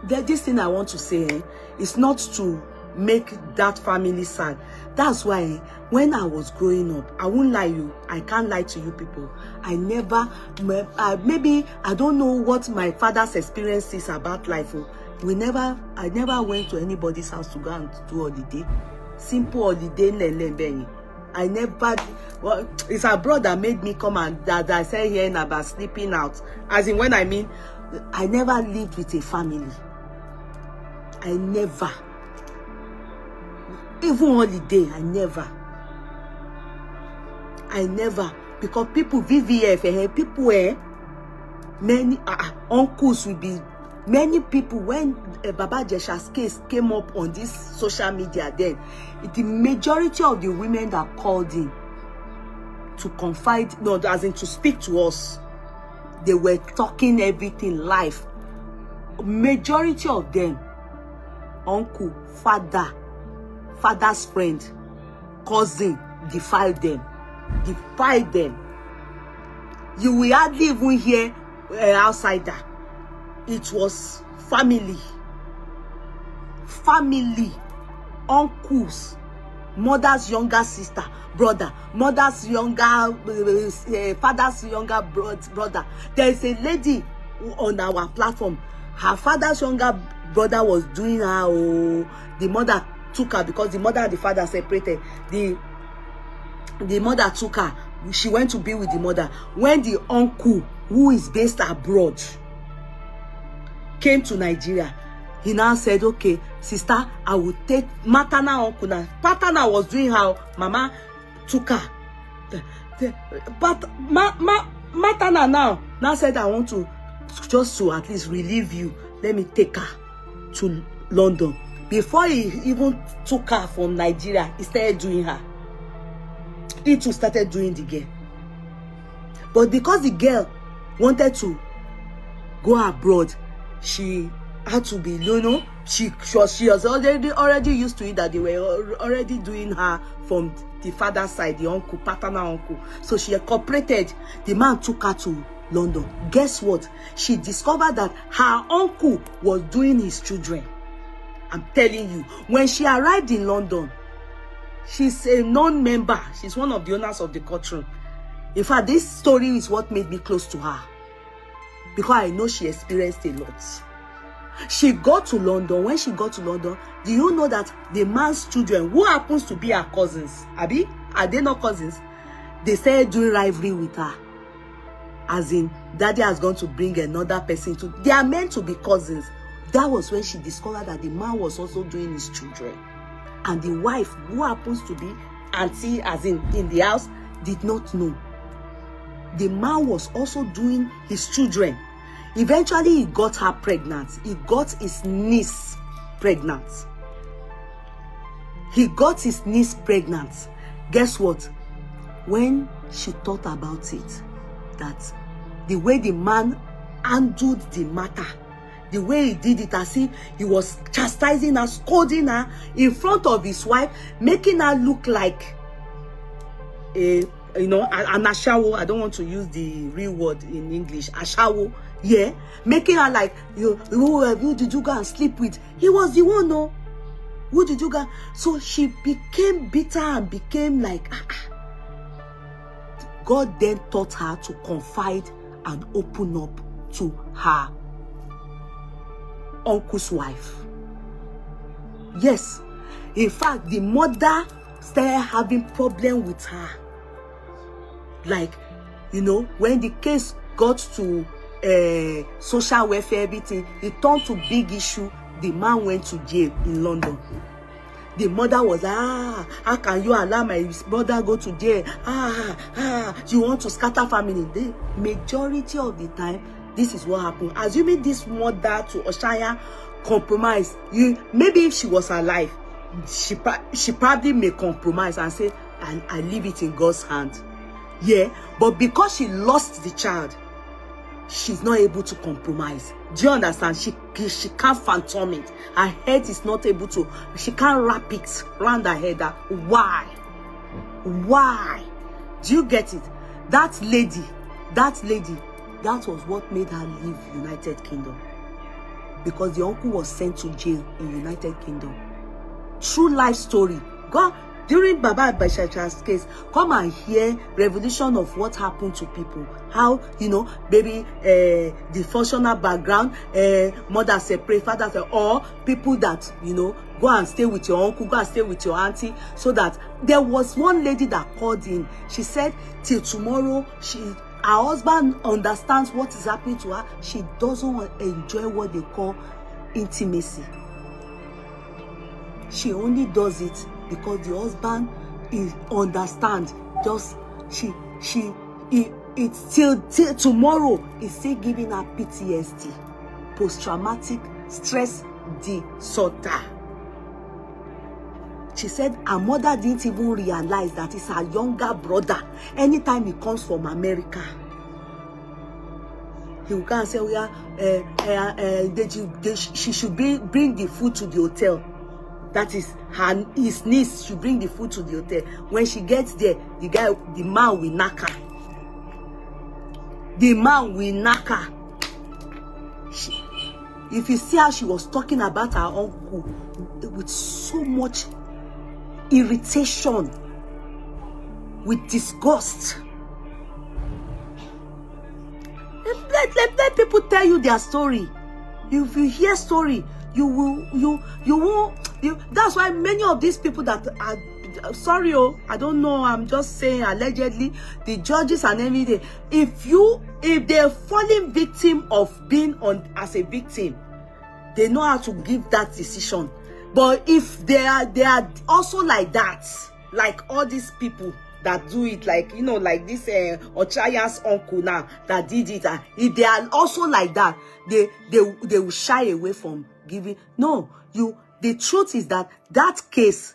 This thing I want to say is not to make that family sad. That's why when I was growing up, I won't lie you, I can't lie to you people, I never, maybe I don't know what my father's experience is about life. I never went to anybody's house to go and do holiday. Simple holiday. I never, well, it's a brother made me come and that I say here about sleeping out. As in when I mean, I never lived with a family. I never. Even holiday, I never. Because people, VVF, people, many uncles will be, many people, when Baba Jesha's case came up on this social media, then the majority of the women that called in to confide, no, as in to speak to us, they were talking everything live. Majority of them, uncle, father's friend, cousin, defied them. You will hardly even hear outsider. It was family, uncles, mother's younger sister, brother, mother's younger, father's younger brother. There is a lady on our platform. Her father's younger brother was doing her. Oh, the mother took her because the mother and the father separated. The mother took her. She went to be with the mother. When the uncle, who is based abroad, came to Nigeria, he now said, okay, sister, I will take maternal uncle now. Paternal was doing how mama took her. But maternal now said, I want to just to at least relieve you. Let me take her to London. Before he even took her from Nigeria, he started doing her. He too started doing the girl. But because the girl wanted to go abroad, she had to be, you know, she was already used to it, that they were already doing her from the father's side, the uncle, paternal uncle. So she cooperated. The man took her to London. Guess what? She discovered that her uncle was doing his children. I'm telling you, when she arrived in London, she's a non-member. She's one of the owners of the courtroom. In fact, this story is what made me close to her, because I know she experienced a lot. She got to London. When she got to London, do you know that the man's children, who happens to be her cousins, Abi, are they not cousins? They started doing rivalry with her. As in, daddy has gone to bring another person to, they are meant to be cousins. That was when she discovered that the man was also doing his children. And the wife, who happens to be auntie, as in the house, did not know. The man was also doing his children. Eventually, he got her pregnant. He got his niece pregnant. Guess what? When she thought about it, that the way the man handled the matter, the way he did it, as if he was chastising her, scolding her in front of his wife, making her look like a, you know, an ashawo. I don't want to use the real word in English, ashawo. Yeah, making her like, who did you go and sleep with? He was the one, no? Who did you go? So she became bitter and became like, God then taught her to confide and open up to her uncle's wife. Yes, in fact, the mother started having problem with her. Like, you know, when the case got to social welfare, everything, it turned to big issue. The man went to jail in London. The mother was, how can you allow my brother go to jail? You want to scatter family? The majority of the time, this is what happened. Assuming this mother to Oshaya compromise, maybe if she was alive, she probably may compromise and say, I leave it in God's hand. Yeah, but because she lost the child, she's not able to compromise. Do you understand? She can't phantom it. Her head is not able to, she can't wrap it around her head. Why? Why? Do you get it? That lady, that was what made her leave United Kingdom. Because the uncle was sent to jail in United Kingdom. True life story. God, during Baba Bashacha's case, come and hear revolution of what happened to people. How, you know, maybe the functional background, mother separate, father separate, or people that, you know, go and stay with your uncle, go and stay with your auntie. So that there was one lady that called in. She said, till tomorrow, her husband understands what is happening to her. She doesn't enjoy what they call intimacy. She only does it because the husband understands. Just it's till tomorrow is still giving her PTSD, post-traumatic stress disorder. She said her mother didn't even realize that it's her younger brother. Anytime he comes from America, he will come and say, she should bring the food to the hotel. That is, his niece should bring the food to the hotel. When she gets there, the man will knock her. The man will knock her. If you see how she was talking about her uncle with so much irritation, with disgust. Let people tell you their story. If you hear story, you won't. That's why many of these people that are sorry, I don't know, I'm just saying allegedly, the judges and everything, if they're falling victim of being on as a victim, they know how to give that decision. But if they are also like that, like all these people that do it, like, you know, like this Ochaya's uncle now that did it, if they are also like that, they will shy away from giving. No, the truth is that case,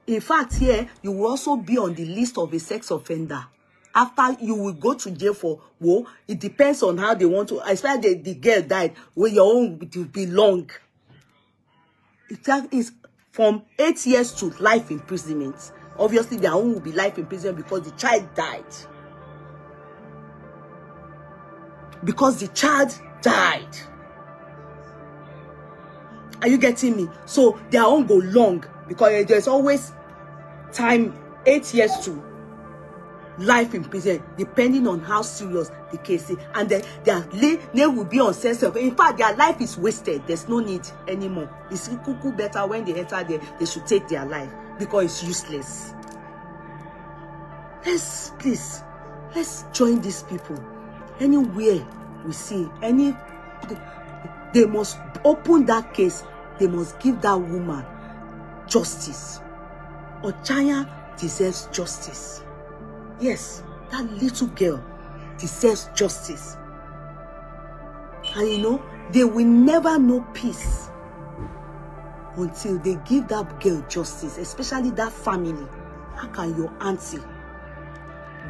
in fact, here you will also be on the list of a sex offender. After you will go to jail for, well, it depends on how they want to, especially the girl died, when your own will be long. It is from 8 years to life imprisonment. Obviously, their own will be life imprisonment because the child died. Because the child died. Are you getting me? So their own go long because there's always time, 8 years to life in prison, depending on how serious the case is. And then their name will be on sensitive. In fact, their life is wasted. There's no need anymore. It's better when they enter there, they should take their life because it's useless. Let's join these people. Anywhere we see they must open that case. They must give that woman justice. Ochaya deserves justice. Yes, that little girl deserves justice. And you know, they will never know peace until they give that girl justice, especially that family. How can your auntie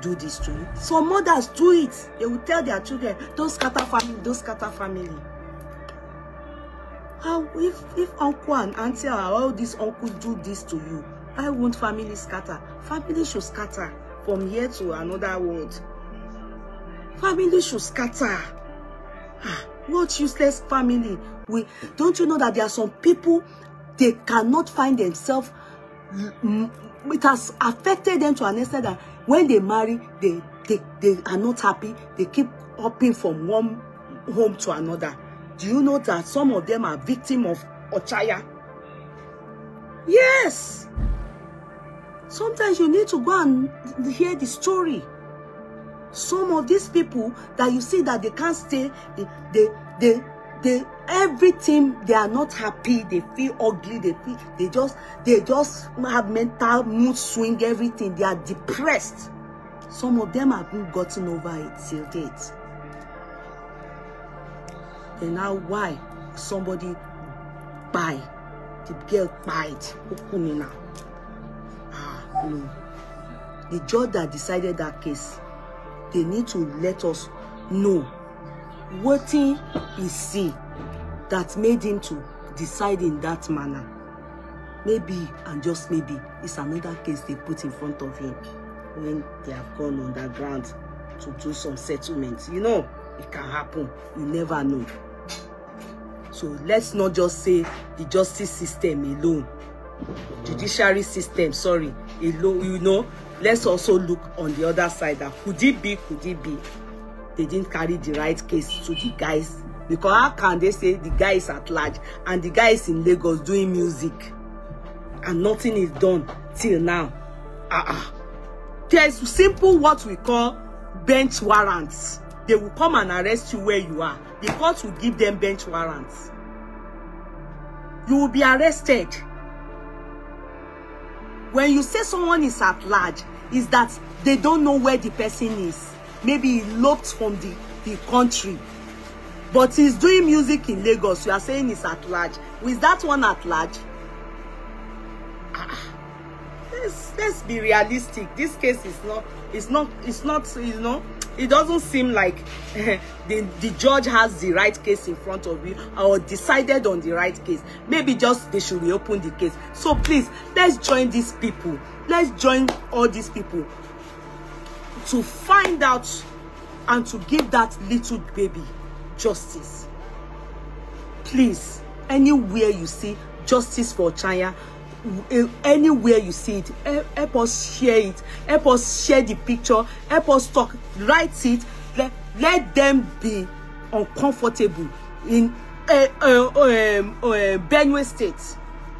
do this to you? Some mothers do it. They will tell their children, don't scatter family, don't scatter family. How if uncle and auntie or all these uncles do this to you, why won't family scatter? Family should scatter from here to another world. Family should scatter. What useless family? Don't you know that there are some people, they cannot find themselves. It has affected them to an extent that when they marry, they are not happy. They keep hopping from one home to another. Do you know that some of them are victims of ochaya? Yes. Sometimes you need to go and hear the story. Some of these people that you see that they can't stay, they everything, they are not happy, they feel ugly, they just have mental mood swing, everything, they are depressed. Some of them haven't gotten over it till date. And now why somebody buy the girl bite now? No. The judge that decided that case, they need to let us know what he see that made him to decide in that manner. Maybe, and just maybe, it's another case they put in front of him when they have gone underground to do some settlements. You know, it can happen. You never know. So let's not just say the justice system alone, judiciary system, sorry, alone, you know. Let's also look on the other side that could it be they didn't carry the right case to the guys? Because how can they say the guy is at large and the guy is in Lagos doing music and nothing is done till now? There's simple what we call bench warrants. They will come and arrest you where you are. The court will give them bench warrants. You will be arrested. When you say someone is at large, is that they don't know where the person is. Maybe he eloped from the country, but he's doing music in Lagos. You are saying he's at large. Is that one at large? Let's be realistic. This case is not, you know, it doesn't seem like the judge has the right case in front of you or decided on the right case. Maybe just they should reopen the case. So please, let's join these people. Let's join all these people to find out and to give that little baby justice. Please, anywhere you see justice for Chaya, anywhere you see it, help us share it, help us share the picture, help us talk, write it, let them be uncomfortable in Benue State.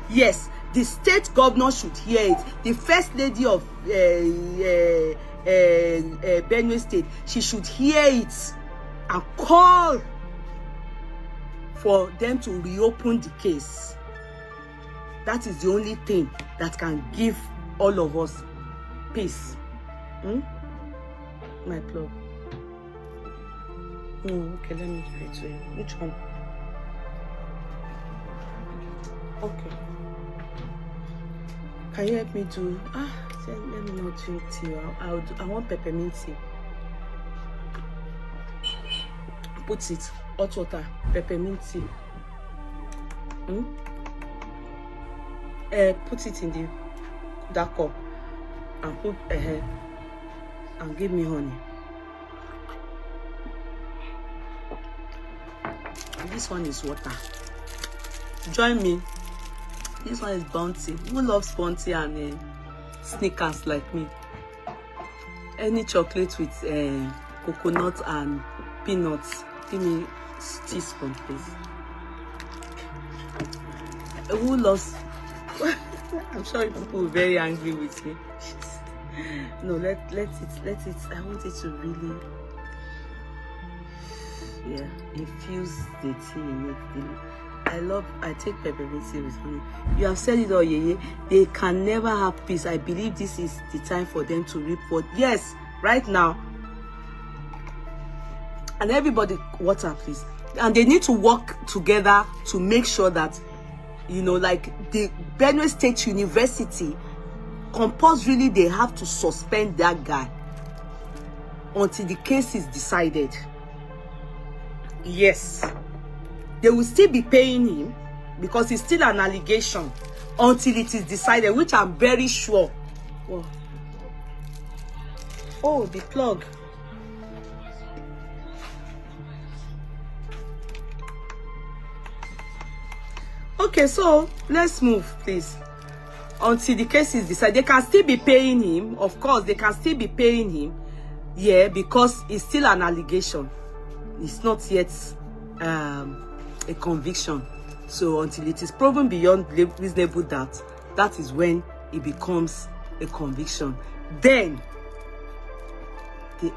Yes, the state governor should hear it. The first lady of Benue State, she should hear it and call for them to reopen the case. That is the only thing that can give all of us peace. My plug. Oh, okay, let me give it to you. Which one? Okay. Can you help me do? Let me not drink tea. I want peppermint tea. Put it. Hot water. Peppermint tea. Put it in that cup and put and give me honey. This one is water. Join me. This one is Bounty. Who loves Bounty and Snickers like me? Any chocolate with coconut and peanuts. Give me a teaspoon, please. Who loves? I'm sure people are very angry with me. No, let it. I want it to really, infuse the tea in it. I take peppermint tea with honey. You have said it all, Yeye. They can never have peace. I believe this is the time for them to report. Yes, right now. And everybody, water, please. And they need to work together to make sure that, you know, like the Benue State University, compulsorily they have to suspend that guy until the case is decided. Yes. They will still be paying him because it's still an allegation until it is decided, which I'm very sure. Whoa. Oh, the plug. Okay, so let's move, please. Until the case is decided, they can still be paying him. Of course, they can still be paying him. Yeah, because it's still an allegation. it's not yet a conviction. So until it is proven beyond reasonable doubt, that is when it becomes a conviction. Then,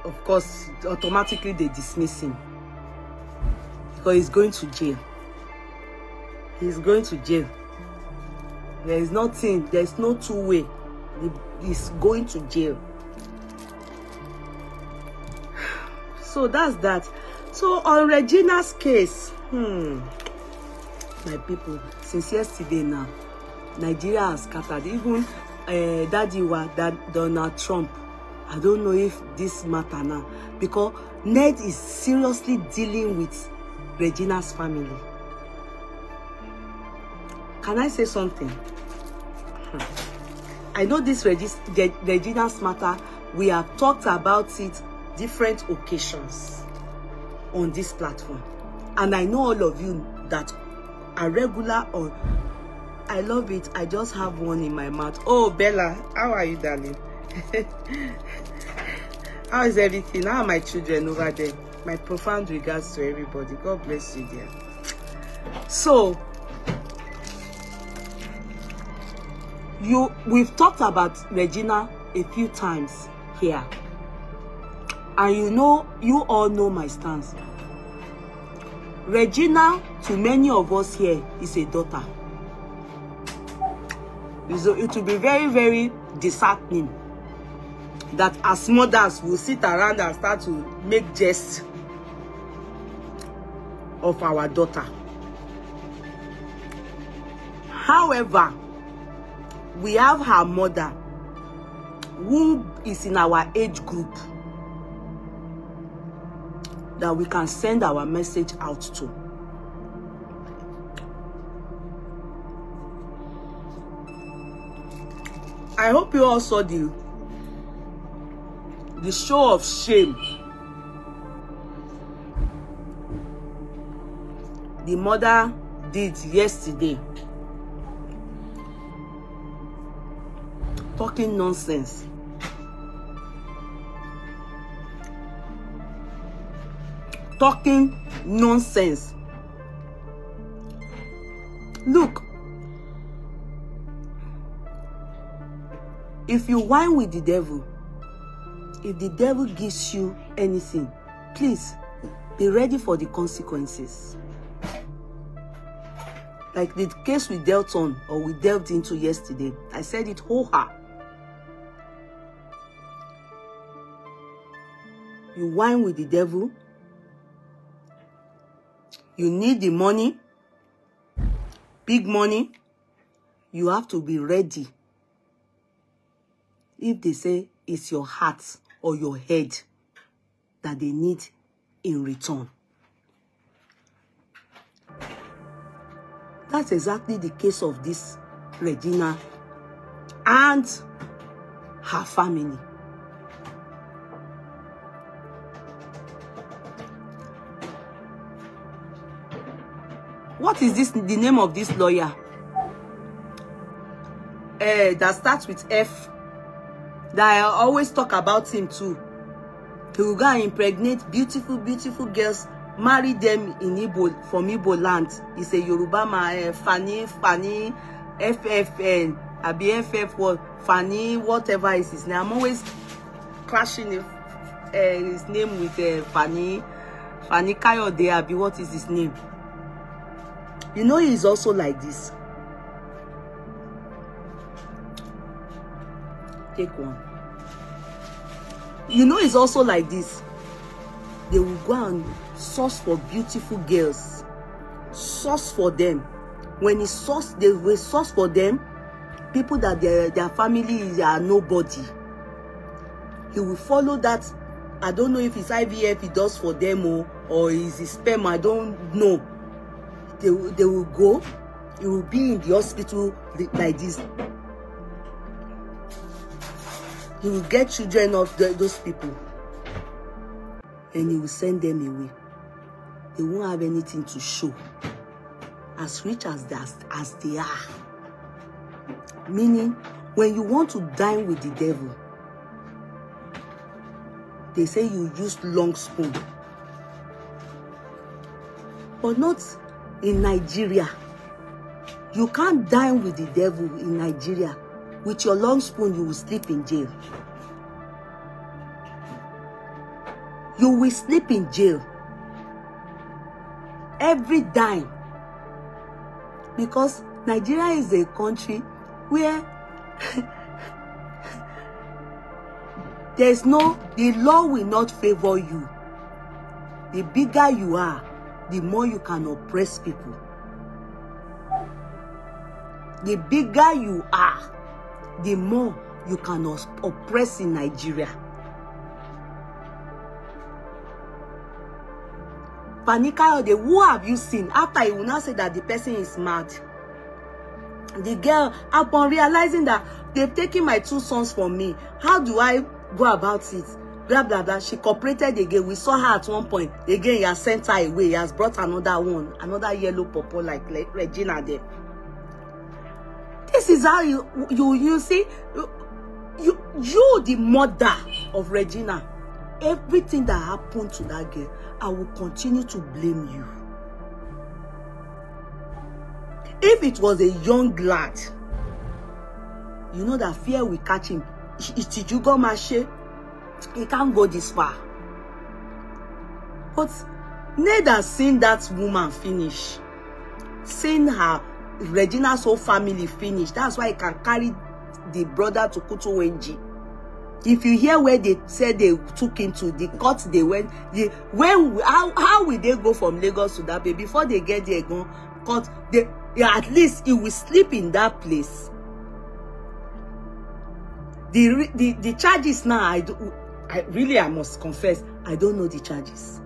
of course, automatically they dismiss him because he's going to jail. He's going to jail. There is nothing. There is no two-way. He's going to jail. So that's that. So on Regina's case, my people, since yesterday now, Nigeria has scattered. Even Donald Trump, I don't know if this matter now, because Ned is seriously dealing with Regina's family. Can I say something? I know this Regina's matter, we have talked about it different occasions on this platform. And I know all of you that are regular or I love it. I just have one in my mouth. Oh, Bella, how are you, darling? How is everything? How are my children over there? My profound regards to everybody. God bless you, dear. So, we've talked about Regina a few times here. And you all know my stance. Regina, to many of us here, is a daughter. So it will be very, very disheartening that as mothers will sit around and start to make jest of our daughter. However, we have her mother who is in our age group that we can send our message out to. I hope you all saw the show of shame the mother did yesterday, talking nonsense. Talking nonsense. Look, if you whine with the devil, if the devil gives you anything, please be ready for the consequences. Like the case we dealt on, or we delved into yesterday, I said it ho-ha. You whine with the devil, you need the money, big money, you have to be ready. If they say it's your heart or your head that they need in return. That's exactly the case of this Regina and her family. What is this, the name of this lawyer? That starts with F. That I always talk about him too. He will go and impregnate beautiful, beautiful girls, marry them in Igbo, from Igbo land. He's a Yoruba man, Fanny, FFN, ABFF, what, Fanny, whatever is his name. I'm always clashing his name with Fanny Kayode, Abi, what is his name? You know he's also like this. Take one. You know he's also like this. They will go and source for beautiful girls. Source for them. When he source, they will source for them people that their family are nobody. He will follow that. I don't know if it's IVF he does for them or is his sperm. I don't know. They will go. He will be in the hospital like this. He will get children of those people. And he will send them away. They won't have anything to show. As rich as they are. Meaning, when you want to dine with the devil, they say you use long spoon. but not in Nigeria. You can't dine with the devil in Nigeria. With your long spoon, you will sleep in jail. You will sleep in jail. Every dime. Because Nigeria is a country where the law will not favor you. The bigger you are, the more you can oppress people. The bigger you are, the more you can oppress in Nigeria. Panika, who have you seen? After you will not say that the person is mad. The girl, upon realizing that they've taken my 2 sons from me, how do I go about it? Blah, blah, blah. She cooperated again. We saw her at one point. Again, he has sent her away. He has brought another one. Another yellow purple like Regina there. This is how you see, you the mother of Regina. Everything that happened to that girl, I will continue to blame you. If it was a young lad, you know that fear will catch him. He can't go this far. But Ned has seen that woman finish. Seen her Regina's whole family finish. That's why he can carry the brother to Kutu Wenji. If you hear where they said they took him to, the court they went, how will they go from Lagos to that place? Before they get there, court, at least he will sleep in that place. The charges now, I must confess, I don't know the charges.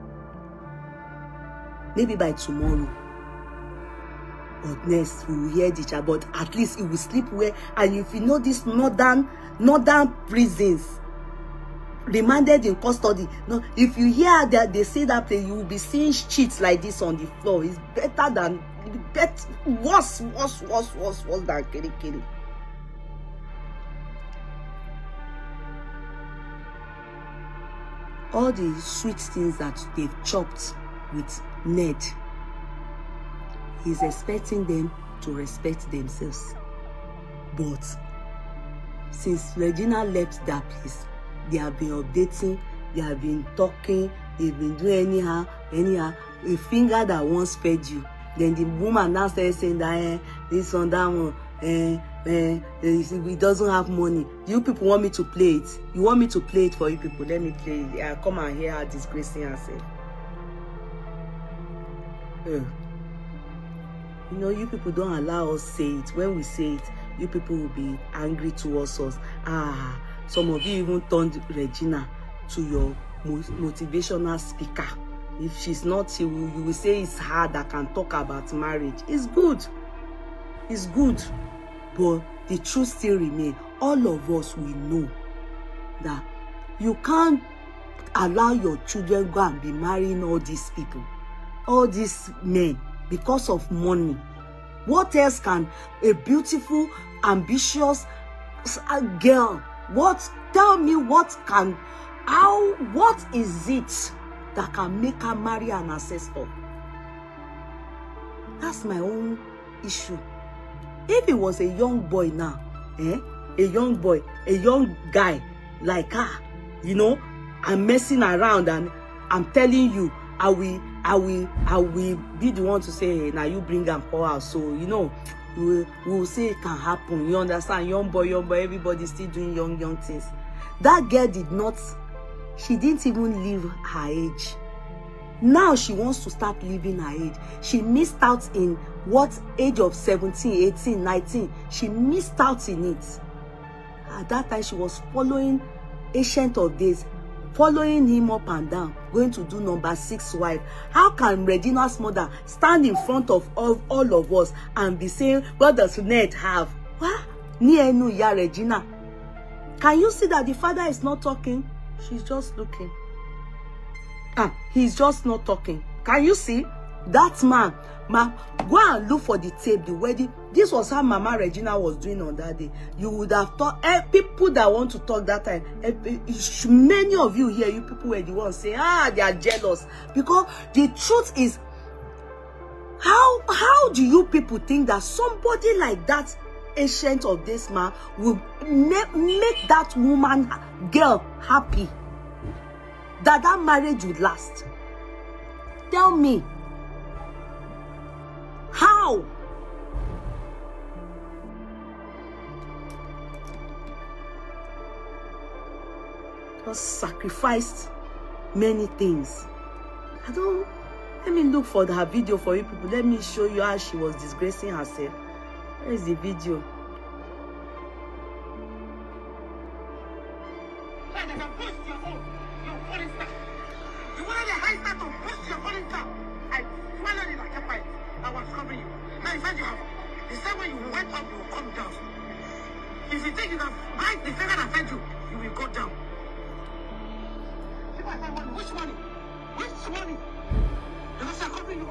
Maybe by tomorrow. But next we will hear the charge. But at least he will sleep where. And if you know this northern prisons, remanded in custody. No, if you hear that they say that place, you will be seeing cheats like this on the floor. It's better than worse than enikeni. All the sweet things that they've chopped with Ned, he's expecting them to respect themselves. But since Regina left that place, they have been updating, they have been talking, they've been doing anyhow. A finger that once fed you, then the woman now started saying that this one, that one, he doesn't have money. You people want me to play it? You want me to play it for you people? Let me play it. Come and hear her disgracing herself. You know, you people don't allow us say it. When we say it, you people will be angry towards us. Some of you even turned Regina to your motivational speaker. If she's not, you will say it's her that can talk about marriage. It's good. It's good. But the truth still remains. All of us will know that you can't allow your children go and be marrying all these people, all these men, because of money. What else can a beautiful, ambitious girl, tell me what is it that can make her marry an ancestor? That's my own issue. If it was a young boy now, a young boy, a young guy like her, you know, I'm messing around and I'm telling you, I will be the one to say, hey, now you bring and pour out. So, you know, we'll say it can happen. You understand? Young boy, everybody's still doing young things. That girl she didn't even live her age. Now she wants to start living her age. She missed out in what age of 17, 18, 19. She missed out in it. At that time, she was following Ancient of Days, following him up and down, going to do number 6 wife. How can Regina's mother stand in front of all of us and be saying, what does Ned have? What? Nienu ya Regina. Can you see that the father is not talking? She's just looking. He's just not talking. Can you see? That man, go and look for the tape, the wedding. This was how Mama Regina was doing on that day. You would have thought, people that want to talk that time, many of you here, you people were the ones saying, they are jealous. Because the truth is, How do you people think that somebody like that, ancient of this man, will make that woman, girl, happy? That marriage would last? Tell me. How? Just sacrificed many things. Let me look for her video for you people. Let me show you how she was disgracing herself. Where is the video? If you think you can bite the finger that fed you, you will go down. Which money? Which money? Because I'm covering you.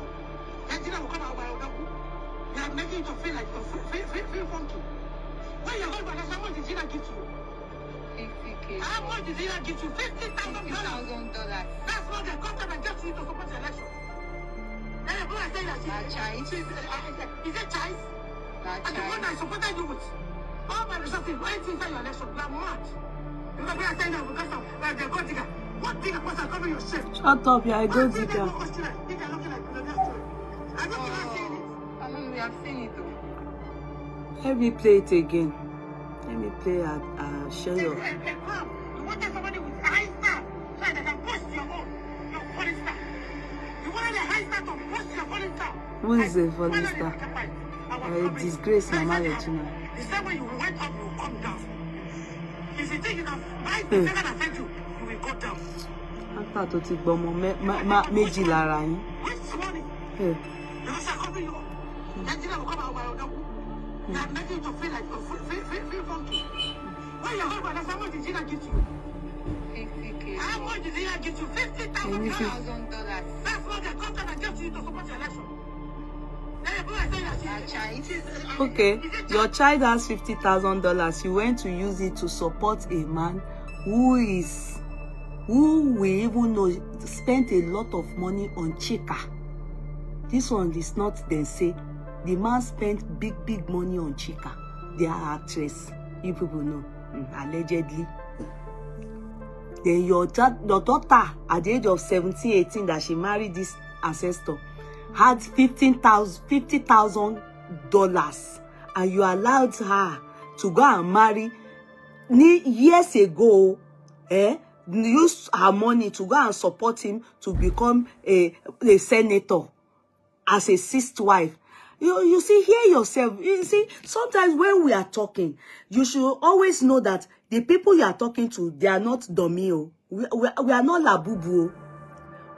Nigeria will come out by Ogaku. You are making it to feel like feel funky. When you're going back, how much did Gina give to you? 50K. How much did Gina give to you? $50,000. That's what the government gets you to support the election. Then the brother saying that is it choice? And the one I supported you with. All my resources went inside your election. You are mad. Because we are saying that because of like the God digger. What digger person cover your shit? Shut up, yeah, I don't think that. We have seen it though. Let me play it again. Let me play show you. You wanted somebody with a high star so that they can post your own, your falling star. You wanted a high star to post your falling star. Who is the falling star? I disgrace my marriage now. The same way you went up, you will come down. If you think you can bite the finger that fed you, you will go down. After to take bomo meji lara yin. Which money? Because I'm covering you. Nigeria will come out by Ogaku. You are making it to feel like feel funky. When you're going back, how much did Gina give to you? 50K. How much did Gina give to you? $50,000. That's what the government gets you to support the election. Okay, your child has $50,000. You went to use it to support a man who we even know spent a lot of money on chica. This one is not then say the man spent big money on chica. They are actress. You people know, allegedly. Then your daughter at the age of 17, 18 that she married this ancestor had $50,000, and you allowed her to go and marry years ago, use her money to go and support him to become a senator as a sixth wife. You see, hear yourself. You see, sometimes when we are talking, you should always know that the people you are talking to, they are not dummy. We are not labubu.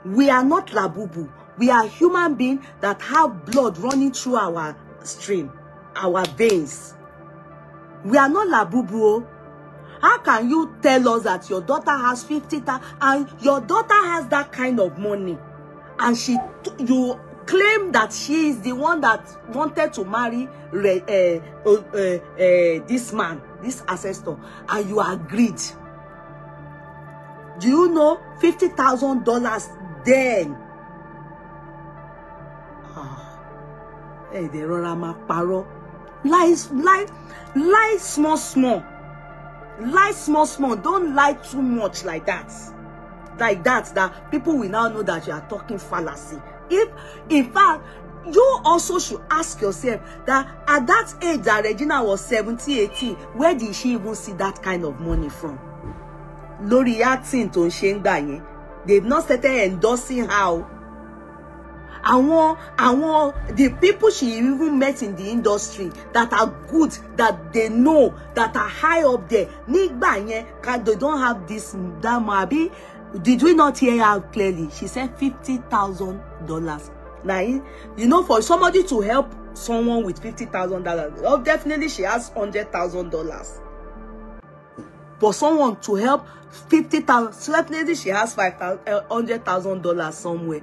We are not labubu. We are human beings that have blood running through our stream, our veins. We are not labubu. How can you tell us that your daughter has 50,000 and your daughter has that kind of money, and you claim that she is the one that wanted to marry this man, this ancestor, and you agreed? Do you know $50,000 then? Hey, the rara paro. Lie small. Lie small. Don't lie too much like that. That people will now know that you are talking fallacy. If, in fact, you also should ask yourself that at that age that Regina was 17, 18, where did she even see that kind of money from? Lori acting to Shengba, they've not started endorsing how. The people she even met in the industry that are good, that they know, that are high up there, nigba, they don't have this damabi. Did we not hear her clearly? She said $50,000. Now, you know, for somebody to help someone with $50,000, oh, definitely she has $100,000. For someone to help 50,000, definitely she has $100,000 somewhere.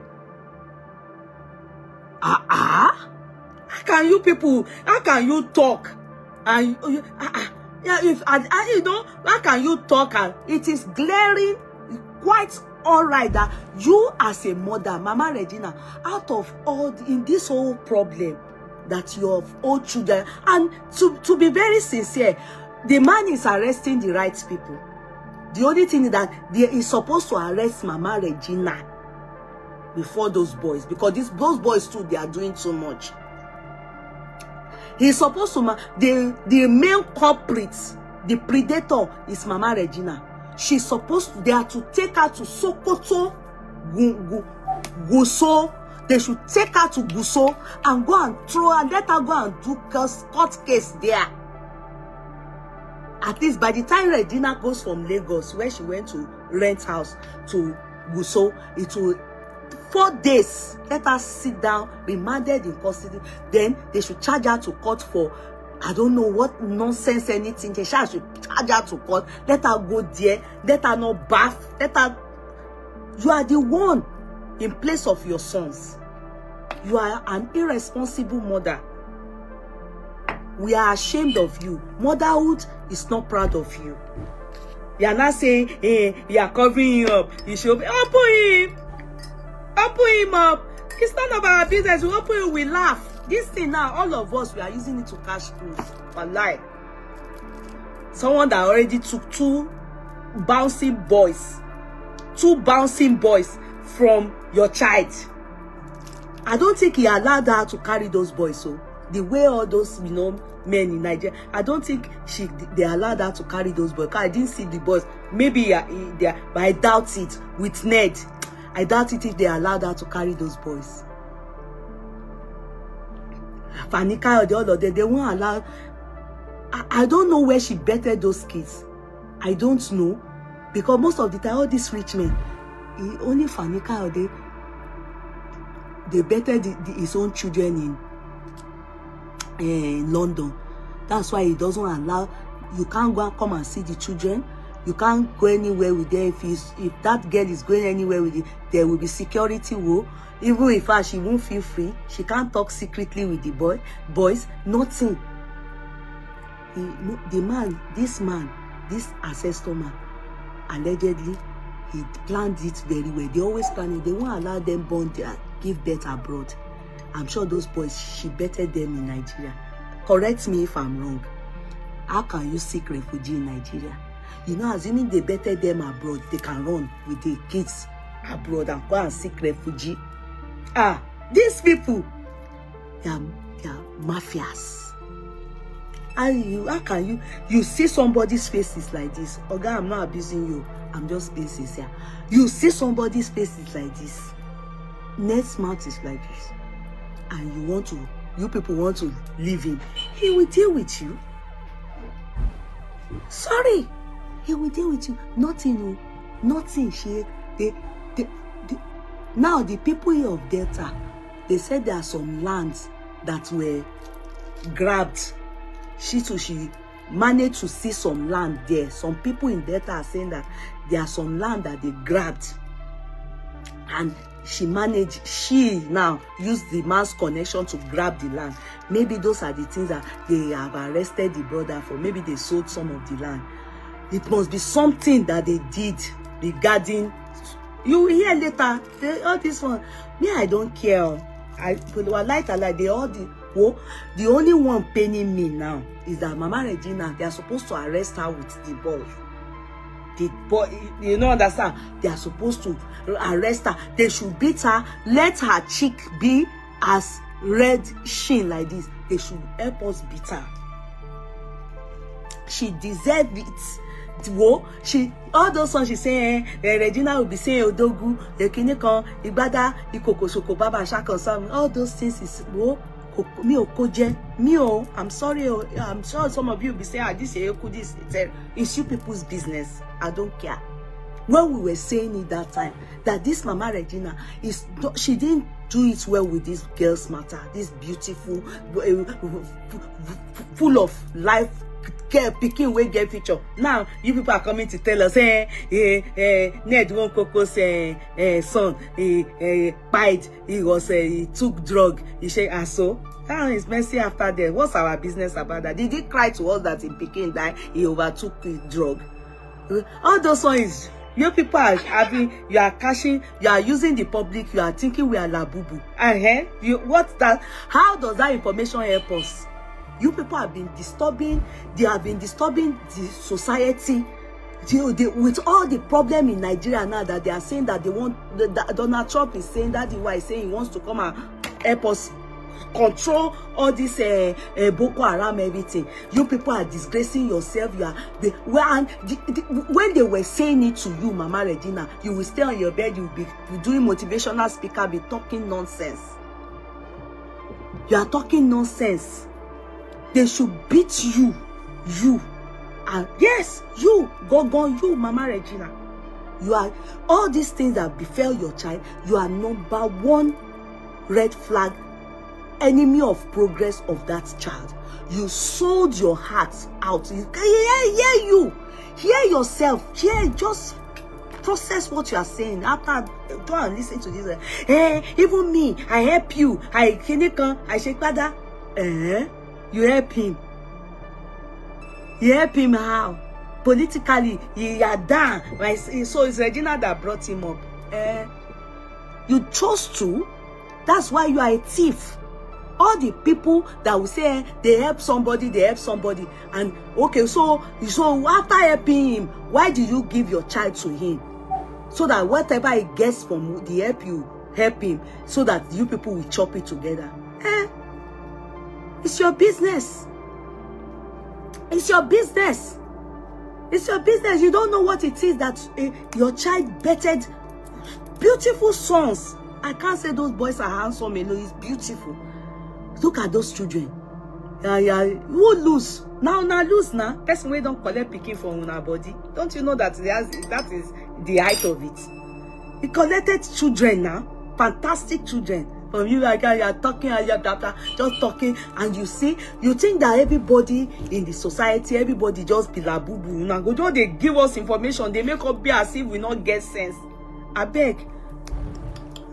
How can you people? How can you talk? And how can you talk? And it is glaring, quite all right that you as a mother, Mama Regina, out of all in this whole problem that you have all children, and to be very sincere, the man is arresting the right people. The only thing is that he is supposed to arrest Mama Regina before those boys, because those boys too, they are doing too much. He's supposed to, the main culprit, the predator is Mama Regina. She's supposed to, they are to take her to Sokoto, Guso. They should take her to Guso and go and throw her, let her go and do court case there. At least by the time Regina goes from Lagos, where she went to rent house, to Guso, it will 4 days. Let her sit down, remanded in custody. Then they should charge her to court for, I don't know what nonsense, anything. They should charge her to court. Let her go there. Let her not bath. Let her. You are the one in place of your sons. You are an irresponsible mother. We are ashamed of you. Motherhood is not proud of you. You are not saying, hey, you are covering him up. You should be, open him. Open him up. It's none of our business. We open him, we laugh. This thing now, all of us, we are using it to cash cruise. Wallahi. Someone that already took two bouncing boys from your child. I don't think he allowed her to carry those boys. So the way all those, you know, men in Nigeria, I don't think they allowed her to carry those boys. I didn't see the boys. Maybe they are, but I doubt it. With Ned, I doubt it if they allowed her to carry those boys. Fanika or the other, they won't allow. I don't know where she betted those kids. I don't know, because most of the time, all these rich men, only Fanika or they betted his own children in London. That's why he doesn't allow. You can't go and come and see the children. You can't go anywhere with them. If that girl is going anywhere with it, there will be security war. Even if she won't feel free, she can't talk secretly with the boys. Nothing. This ancestor man, allegedly, he planned it very well. They always plan it. They won't allow them born there, give birth abroad. I'm sure those boys, she betted them in Nigeria. Correct me if I'm wrong. How can you seek refugee in Nigeria? You know, assuming they betted them abroad, they can run with the kids abroad and go and seek refugee. These people, they are mafias. And how can you see somebody's faces like this? Okay, I'm not abusing you. I'm just being sincere. You see somebody's faces like this. Next mouth is like this. And you people want to leave him. He will deal with you. Sorry. He will deal with you. Nothing. Now the people of Delta, they said there are some lands that were grabbed. She managed to see some land there. Some people in Delta are saying that there are some land that they grabbed. And she now used the man's connection to grab the land. Maybe those are the things that they have arrested the brother for. Maybe they sold some of the land. It must be something that they did regarding. You will hear later. All this one. Me, I don't care. The only one paining me now is that Mama Regina, they are supposed to arrest her with the boy. The boy, you know, understand? They are supposed to arrest her. They should beat her. Let her cheek be as red sheen like this. They should help us beat her. She deserves it. All those songs she's saying, Regina will be saying Odogu, enikeni, igbada, ikoko soko baba shaka, all those things is I'm sorry. I'm sure some of you will be saying, this Yeyekudi, it's you people's business. I don't care. When we were saying it that time, that this Mama Regina she didn't do it well with this girl's matter, this beautiful, full of life, picking way get picture. Now you people are coming to tell us, Ned won't Coco's son, he took drug. He said, so that is messy after that. What's our business about that? Did he cry to us that in Peking that he overtook the drug? All those ones, You people are having, you are cashing, you are using the public, you are thinking we are labubu. What's that? How does that information help us? You people have been disturbing, they have been disturbing the society. With all the problem in Nigeria now that they are saying that they want, Donald Trump is saying that why he's saying he wants to come and help us control all this Boko Haram, everything. You people are disgracing yourself. You are when they were saying it to you, Mama Regina, you will stay on your bed, you will be doing motivational speaker, be talking nonsense. You are talking nonsense. They should beat you. And yes, you, you, Mama Regina. You are, all these things that befell your child, you are number one red flag enemy of progress of that child. You sold your heart out. You hear yourself. Just process what you are saying. After, go and listen to this. Even me, I help you. I shake father. You help him. You help him how? Politically, you are done. So it's Regina that brought him up. You chose to. That's why you are a thief. All the people that will say they help somebody, and okay, so after helping him, why do you give your child to him? So that whatever he gets from the help, you help him, so that you people will chop it together. It's your business. It's your business. It's your business. You don't know what it is that your child betted beautiful sons. I can't say those boys are handsome alone. It's beautiful. Look at those children. Who lose? Now lose now. Person we don't collect picking from our body. Don't you know that that is the height of it? He collected children now. Fantastic children. From you, like you are talking, just talking, and you see, you think that everybody in the society, everybody just be la boo boo. Now go, they give us information, they make us be as if we not get sense. I beg.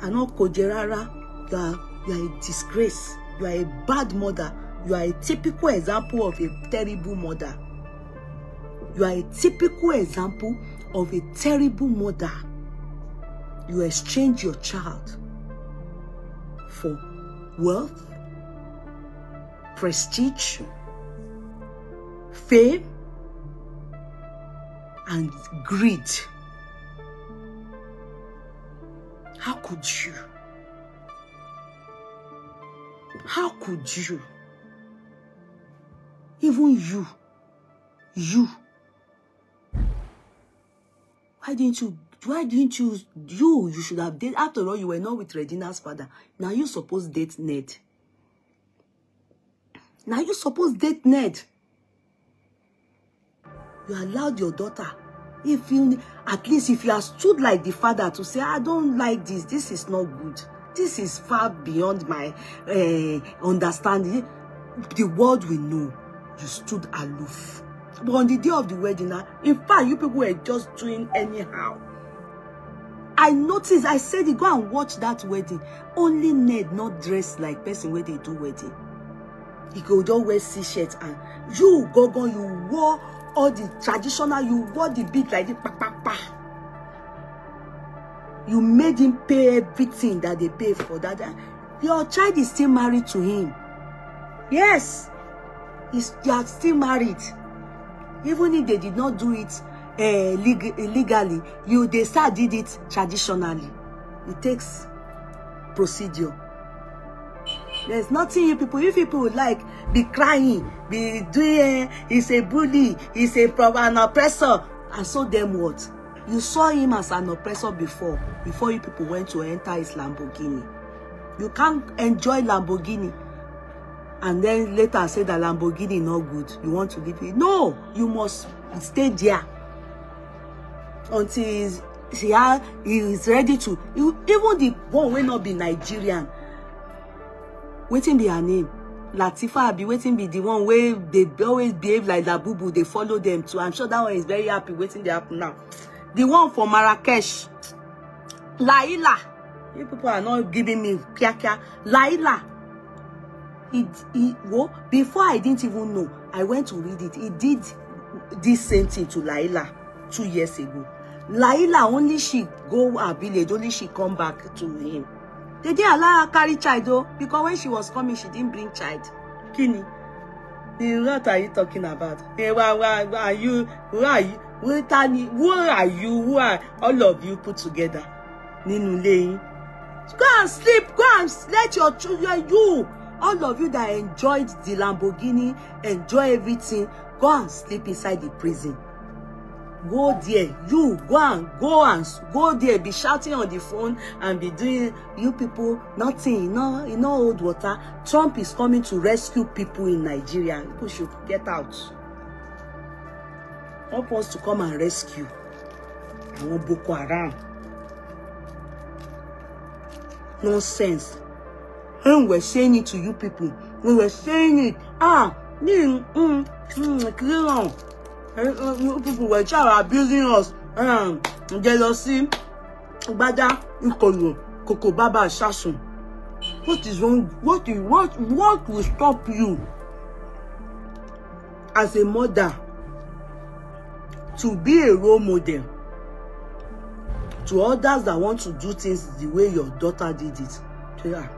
I know Kojerara, you are a disgrace. You are a bad mother. You are a typical example of a terrible mother. You are a typical example of a terrible mother. You exchange your child for wealth, prestige, fame, and greed. How could you? How could you? Even you. Why didn't you should have dated? After all, you were not with Regina's father. Now you supposed to date Ned. Now you supposed to date Ned. You allowed your daughter, at least if you have stood like the father to say, I don't like this, this is not good. This is far beyond my understanding. The world will know you stood aloof. But on the day of the wedding, in fact, you people were just doing anyhow. I noticed, I said, go and watch that wedding. Only Ned not dressed like person where they do wedding. He could always see shirts, and you, Gogo, you wore all the traditional, you wore the beat like the pa. You made him pay everything that they pay for that. Your child is still married to him. Yes, you are still married. Even if they did not do it legally, they start did it traditionally. It takes procedure. There's nothing you people would like be crying, be doing he's a bully, he's an oppressor, and so then what? You saw him as an oppressor before you people went to enter his Lamborghini. You can't enjoy Lamborghini and then later say that Lamborghini is not good. You want to leave it? No, you must stay there until he is ready to. Even the one will not be Nigerian. Waiting be her name. Latifa be waiting be the one where they always behave like the boo-boo. They follow them too. I'm sure that one is very happy waiting they happen now. The one for Marrakesh. Laila. You people are not giving me kia. Laila. Before I didn't even know, I went to read it. He did this same thing to Laila 2 years ago. Laila only she go her village, only she come back to him. They didn't allow her carry child though, because when she was coming, she didn't bring child. Kini, what are you talking about? Hey, who are you? Who are you? Who are you? Who are all of you put together? Ninu go and sleep. Go and let your children, you, all of you that enjoyed the Lamborghini, enjoy everything, go and sleep inside the prison. Go there, you go there, be shouting on the phone and be doing, you people, nothing, you know old water. Trump is coming to rescue people in Nigeria. People should get out. Trump wants to come and rescue. I want Boko Haram. Nonsense. When we're saying it to you people, when we're saying it, people were trying abusing us, jealousy, bada, koko baba assassin. What is wrong? What will stop you as a mother to be a role model to others that want to do things the way your daughter did it? Yeah,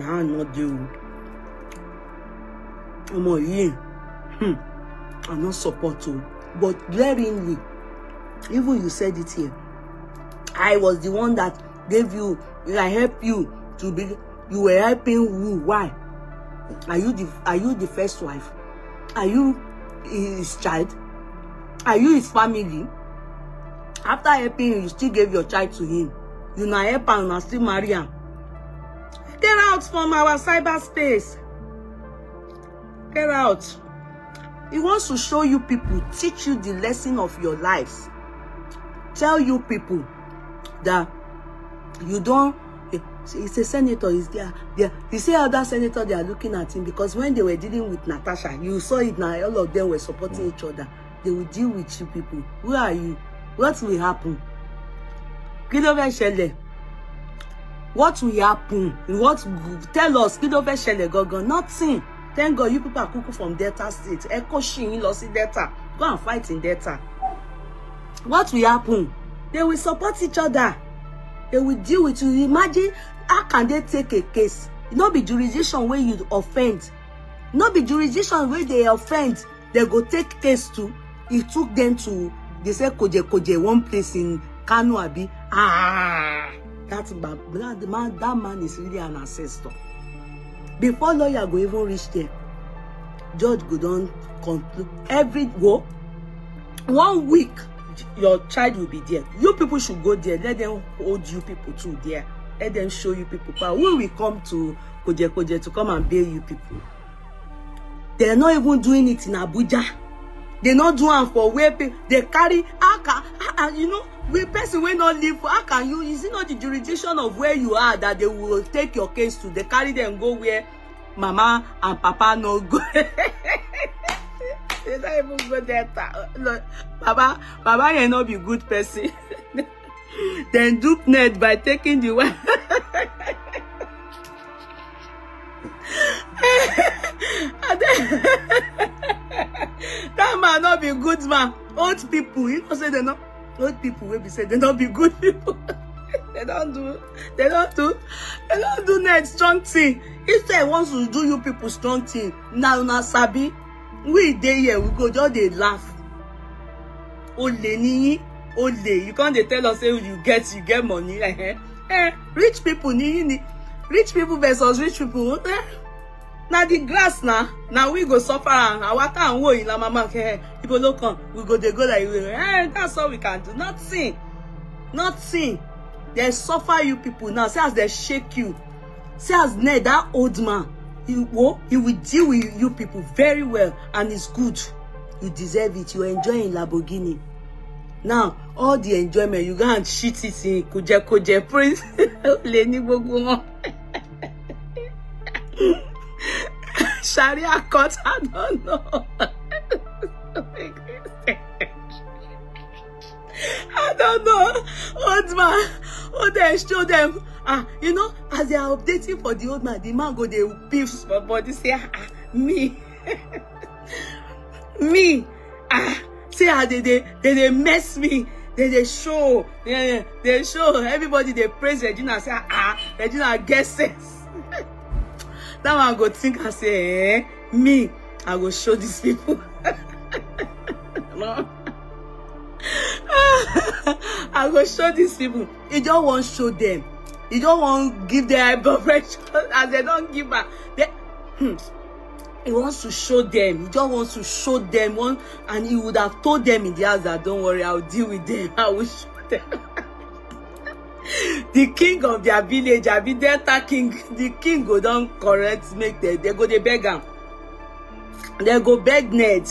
I'm not doing. I'm not supportive. But glaringly, even you said it here, I was the one that gave you, I helped you to be, you were helping who? Why? Are you the first wife? Are you his child? Are you his family? After helping you still gave your child to him. You now help and now still marry him. Get out from our cyberspace. Get out. He wants to show you people, teach you the lesson of your lives. Tell you people that you don't, it's a senator, is there. You see other senator, they are looking at him, because when they were dealing with Natasha, you saw it now, all of them were supporting each other. They will deal with you people. Who are you? What will happen? What will happen? Tell us, nothing. Thank God you people are cooking from Delta State. Delta. Go and fight in Delta. What will happen? They will support each other. They will deal with you. Imagine, how can they take a case? It not be jurisdiction where you offend. Not be jurisdiction where they offend. They go take case to. It took them to, they say Koje, one place in Kano Abi. That man is really an ancestor. Before lawyer go even reach there, judge go don conclude every go. 1 week, your child will be there. You people should go there. Let them hold you people too there. Let them show you people power. When we come to Koje to come and bail you people, they're not even doing it in Abuja. They're not doing for where people, they carry, you know, we person will not live for, how can you, is it not the jurisdiction of where you are that they will take your case to? They carry them go where mama and papa no go. They don't even go there. Look, Baba may not be good person. Then dupe net by taking the one. That man not be good man. Old people, you know, say they not old people will be said they not be good people. they don't do net strong thing. If they want to do you people strong thing, now sabi, we dey here, we go just they laugh. Ole ni, ole, you can't they tell us say you get money. Rich people ni, rich people versus rich people. Now the grass now we go suffer and our and wo in la mama people look on, we go they go like that's all we can do. Nothing. They suffer you people now. See as they shake you. See as Ned, that old man, he will deal with you people very well, and it's good. You deserve it. You enjoy in Lamborghini. Now all the enjoyment you go and shit it in koje prince. Leni gbogbo. Sharia court, I don't know. I don't know. Old man, they show them. You know, as they are updating for the old man, the man go they beef for body say, me, me, see how they mess me. they show, they show everybody. They praise Regina. Say, Regina get sense. That one go think and say, me, I will show these people. No. I will show these people. You don't want to show them. You don't want to give their eyebrow pressure as they don't give back. He wants to show them. He just wants to show them one, and he would have told them in the house that don't worry, I'll deal with them. I will show them. The king of their village, I be Delta king. The king go down correct, make them. They go they beg him. They go beg Ned.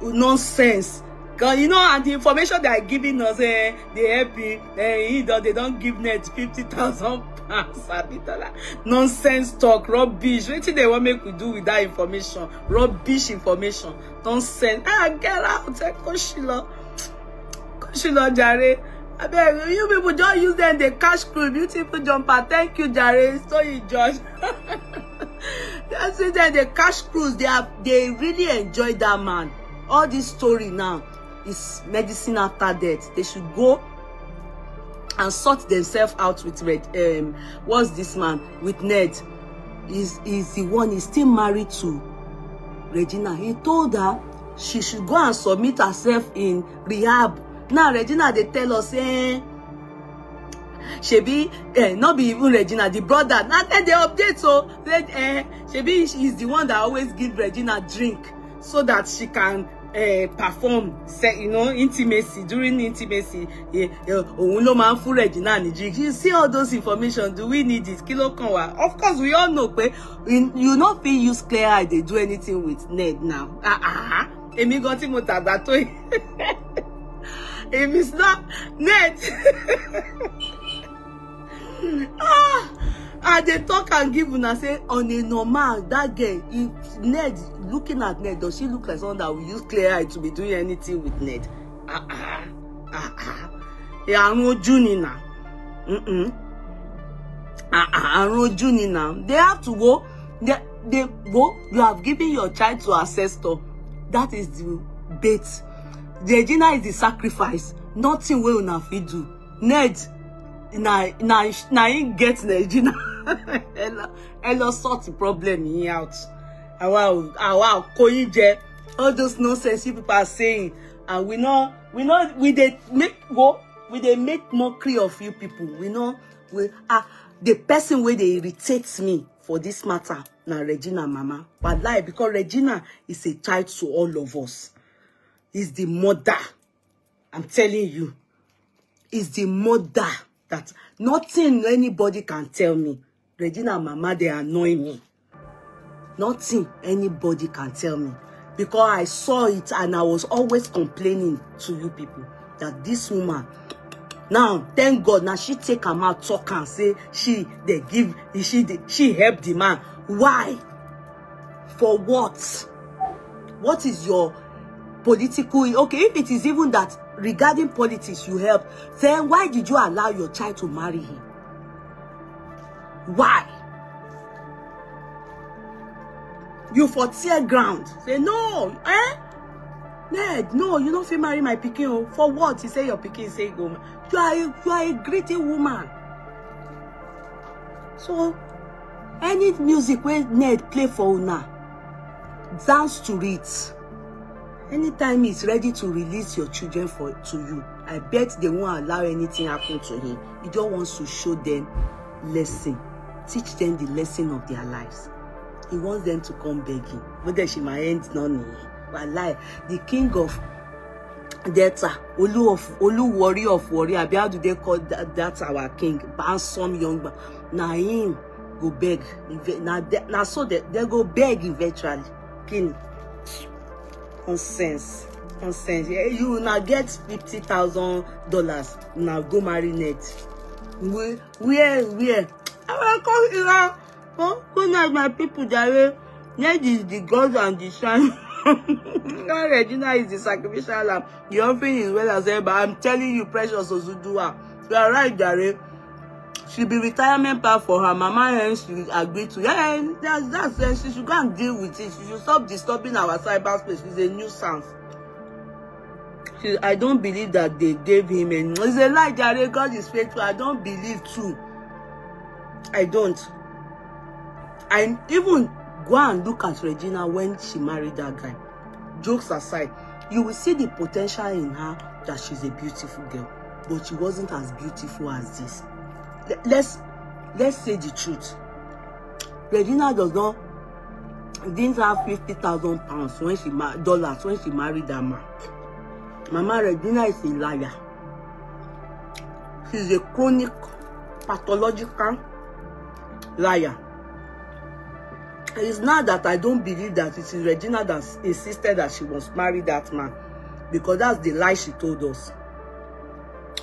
Nonsense. Cause you know, and the information they are giving us, they help me. They don't give Ned 50,000 pounds. Nonsense talk, rubbish. What they want make we do with that information? Rubbish information. Nonsense. Get out. Koshilo, Jare. I beg you people don't use them. The cash crew, beautiful jumper. Thank you, Jare. So you judge. That's it. The cash crews, they really enjoy that man. All this story now is medicine after death. They should go and sort themselves out with what's this man with Ned. Is the one is still married to Regina. He told her she should go and submit herself in rehab. Now Regina, they tell us, Shebi, not be even Regina, the brother. Now they update, so Shebi is the one that always give Regina drink so that she can perform, you know, intimacy. During intimacy, ohun lo man full Regina ni drink. You see all those information. Do we need it? Kilo kanwa. Of course, we all know. You not feel use clear eye. They do anything with Ned now. Emi gonti mo tagba to. If it's not Ned, they talk and give and say on a normal that girl. If Ned looking at Ned, does she look like someone that will use clear eye to be doing anything with Ned? They have to go. They go. You have given your child to ancestor. That is the bait. Regina is the sacrifice. Nothing we una fit do. Ned, na him get Regina. Hello, sort the problem here out. Wow, koyije. All those nonsense people are saying, and we they make mockery of you people. The person where they irritates me for this matter. Now Regina mama. But lie, because Regina is a child to all of us. Is the mother. I'm telling you. Is the mother that nothing anybody can tell me. Regina mama, they annoy me. Nothing anybody can tell me. Because I saw it and I was always complaining to you people that this woman, now, thank God, now she take her mouth talk and say she helped the man. Why? For what? What is your political? Okay, if it is even that regarding politics you help, then why did you allow your child to marry him? Why? You for tear ground. Say no, Ned, no, you don't feel marry my pikin. For what? He say your pikin say go. You are a greedy woman. So any music where Ned play for una, dance to it. Anytime he's ready to release your children to you, I bet they won't allow anything happen to him. He just wants to show them lesson, teach them the lesson of their lives. He wants them to come begging. Whether she might end none. But lie, the king of Delta, Olu warrior of warrior. How do they call that our king? Handsome young man. Now him go beg. Now so they go beg eventually. King. Nonsense. Nonsense. You now get $50,000. Now go marry Ned. Where? I will call you. Good night, my people. Ned is the God and the shine. Regina is the sacrificial lamb. The offering is well as ever. I'm telling you, precious Ozudua. You are right, Jare. She'll be retirement path for her mama, and she agreed to. Yeah, that's she should go and deal with it. She should stop disturbing our cyberspace. It's a nuisance. I don't believe that they gave him any. It's a lie, Jare. God is faithful. I don't believe too. I don't. I even go and look at Regina when she married that guy. Jokes aside, you will see the potential in her that she's a beautiful girl, but she wasn't as beautiful as this. Let's say the truth. Regina didn't have £50,000 when she married that man. Mama Regina is a liar. She's a chronic, pathological liar. It's not that I don't believe that it is Regina that insisted that she must marry that man, because that's the lie she told us.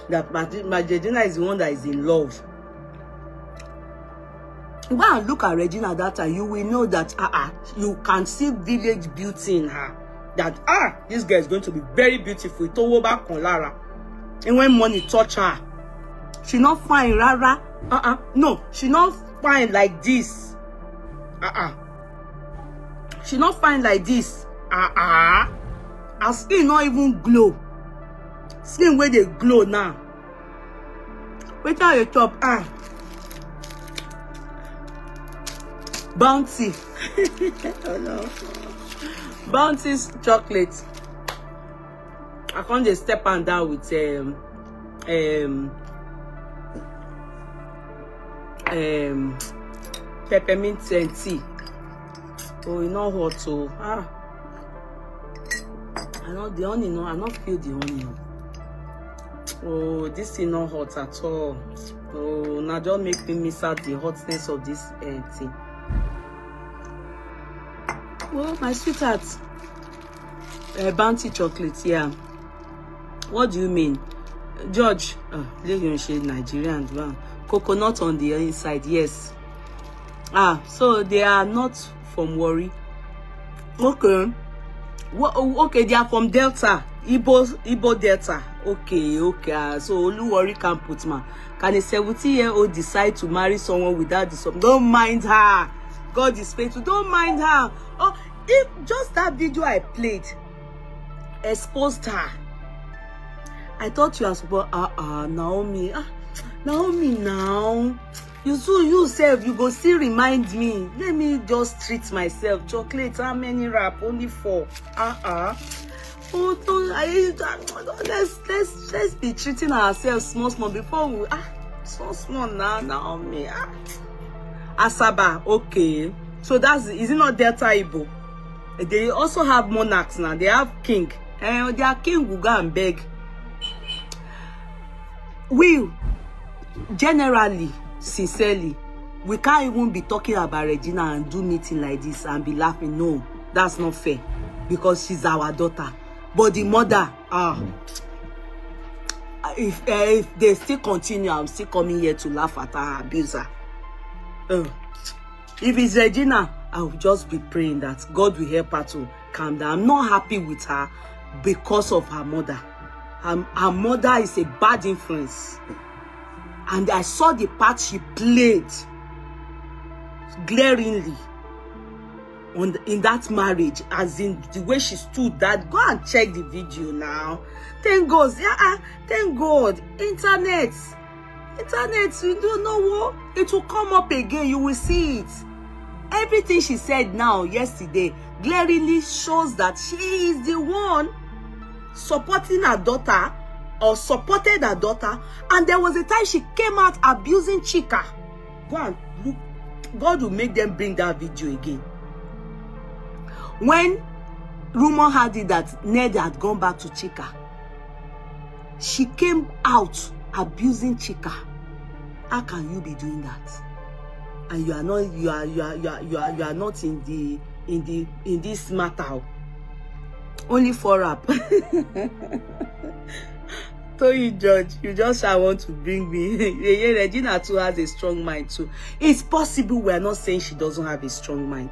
That Regina is the one that is in love. Go and look at Regina that time, you will know that you can see village beauty in her. That this girl is going to be very beautiful. And when money touch her, she not fine, rara. No, she not fine like this. She not fine like this. Her skin not even glow. Skin where they glow now. Wait till you top. Bounty. Oh no. Bounty's chocolate. I can't just step on down with peppermint tea. Oh, you know what to I know the honey, no, I not feel the honey. Oh, this is not hot at all. Oh, now don't make me miss out the hotness of this thing. Oh, my sweetheart. Bounty chocolate, yeah. What do you mean? George, Nigerian, wow. Coconut on the inside, yes. So they are not from Warri. Okay. Okay, they are from Delta. Igbo Delta. Okay. So Warri can put man. Can a 70-year-old decide to marry someone without the son? Don't mind her. God is faithful. Don't mind her. Oh, if just that video I played exposed her. I thought you were supposed Naomi. Naomi now. You self, you go still remind me. Let me just treat myself. Chocolate, how many wrap? Only 4. Oh, let's be treating ourselves small before we so small now, Naomi. Asaba, okay. So is it not Delta Igbo? They also have monarchs now. They have king. And their king will go and beg. We generally, sincerely, we can't even be talking about Regina and do meeting like this and be laughing. No, that's not fair, because she's our daughter. But the mother, if they still continue, I'm still coming here to laugh at her, abuse her. If it's Regina, I will just be praying that God will help her to calm down. I'm not happy with her because of her mother. Her mother is a bad influence. And I saw the part she played glaringly in that marriage, as in the way she stood. That go and check the video now. Thank God. Thank God. Internet, you don't know what it will come up again. You will see it. Everything she said now yesterday glaringly shows that she is the one supporting her daughter, or supported her daughter, and there was a time she came out abusing Chika. Go and look. God will make them bring that video again. When rumor had it that Ned had gone back to Chika, she came out abusing Chika. How can you be doing that? And you are not in this matter. Only 4 up. Told you, George, you just want to bring me. Regina too has a strong mind too. It's possible. We are not saying she doesn't have a strong mind.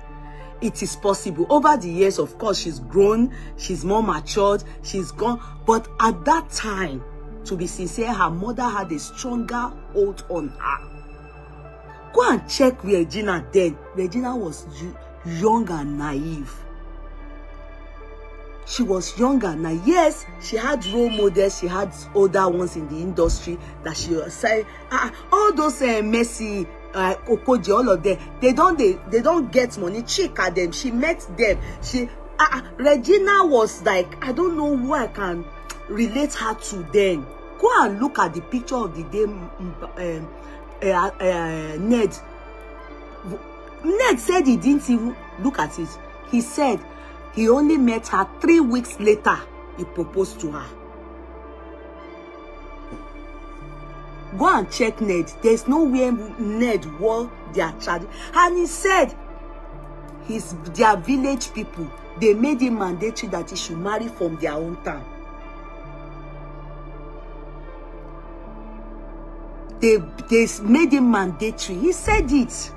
It is possible. Over the years, of course, she's grown, she's more matured, she's gone. But at that time, to be sincere, her mother had a stronger hold on her. Go and check Regina then. Regina was young and naive. she was younger. Now, yes, she had role models, she had older ones in the industry that she was saying, all those Messi, Okoji, all of them, they don't get money. Check at them. She met them. Regina was like, I don't know who I can relate her to then. Go and look at the picture of the day Ned. Ned said he didn't even look at it. He said he only met her 3 weeks later. He proposed to her. Go and check Ned. There's nowhere Ned wore their tradition. And he said their village people, they made it mandatory that he should marry from their own town. They made it mandatory. He said it.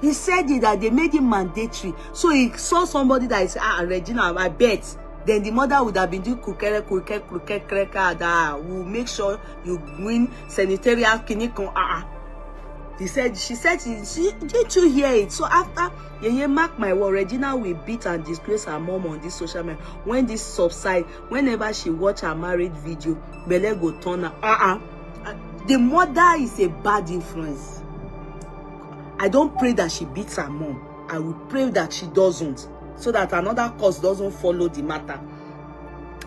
He said it, that they made it mandatory. So he saw somebody that is, Regina, I bet. Then the mother would have been doing that will make sure you win senatorial clinical. She said, didn't you hear it? So after, mark my word, Regina will beat and disgrace her mom on this social media. When this subside, whenever she watch her married video, Bele go turn her. The mother is a bad influence. I don't pray that she beats her mom. I will pray that she doesn't, so that another cause doesn't follow the matter.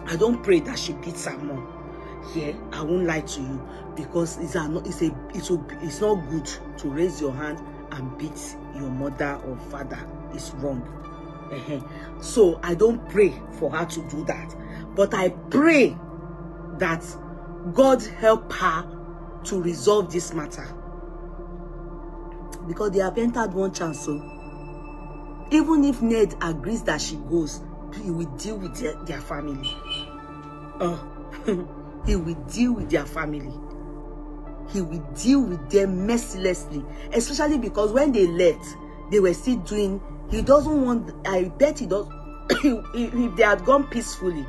I don't pray that she beats her mom. Yeah, I won't lie to you, because it's not good to raise your hand and beat your mother or father. It's wrong. So I don't pray for her to do that, but I pray that God help her to resolve this matter, because they have entered one chance. So even if Ned agrees that she goes, he will deal with their family. He will deal with their family. He will deal with them mercilessly, especially because when they left, they were still doing. He doesn't want. I bet he does. If they had gone peacefully.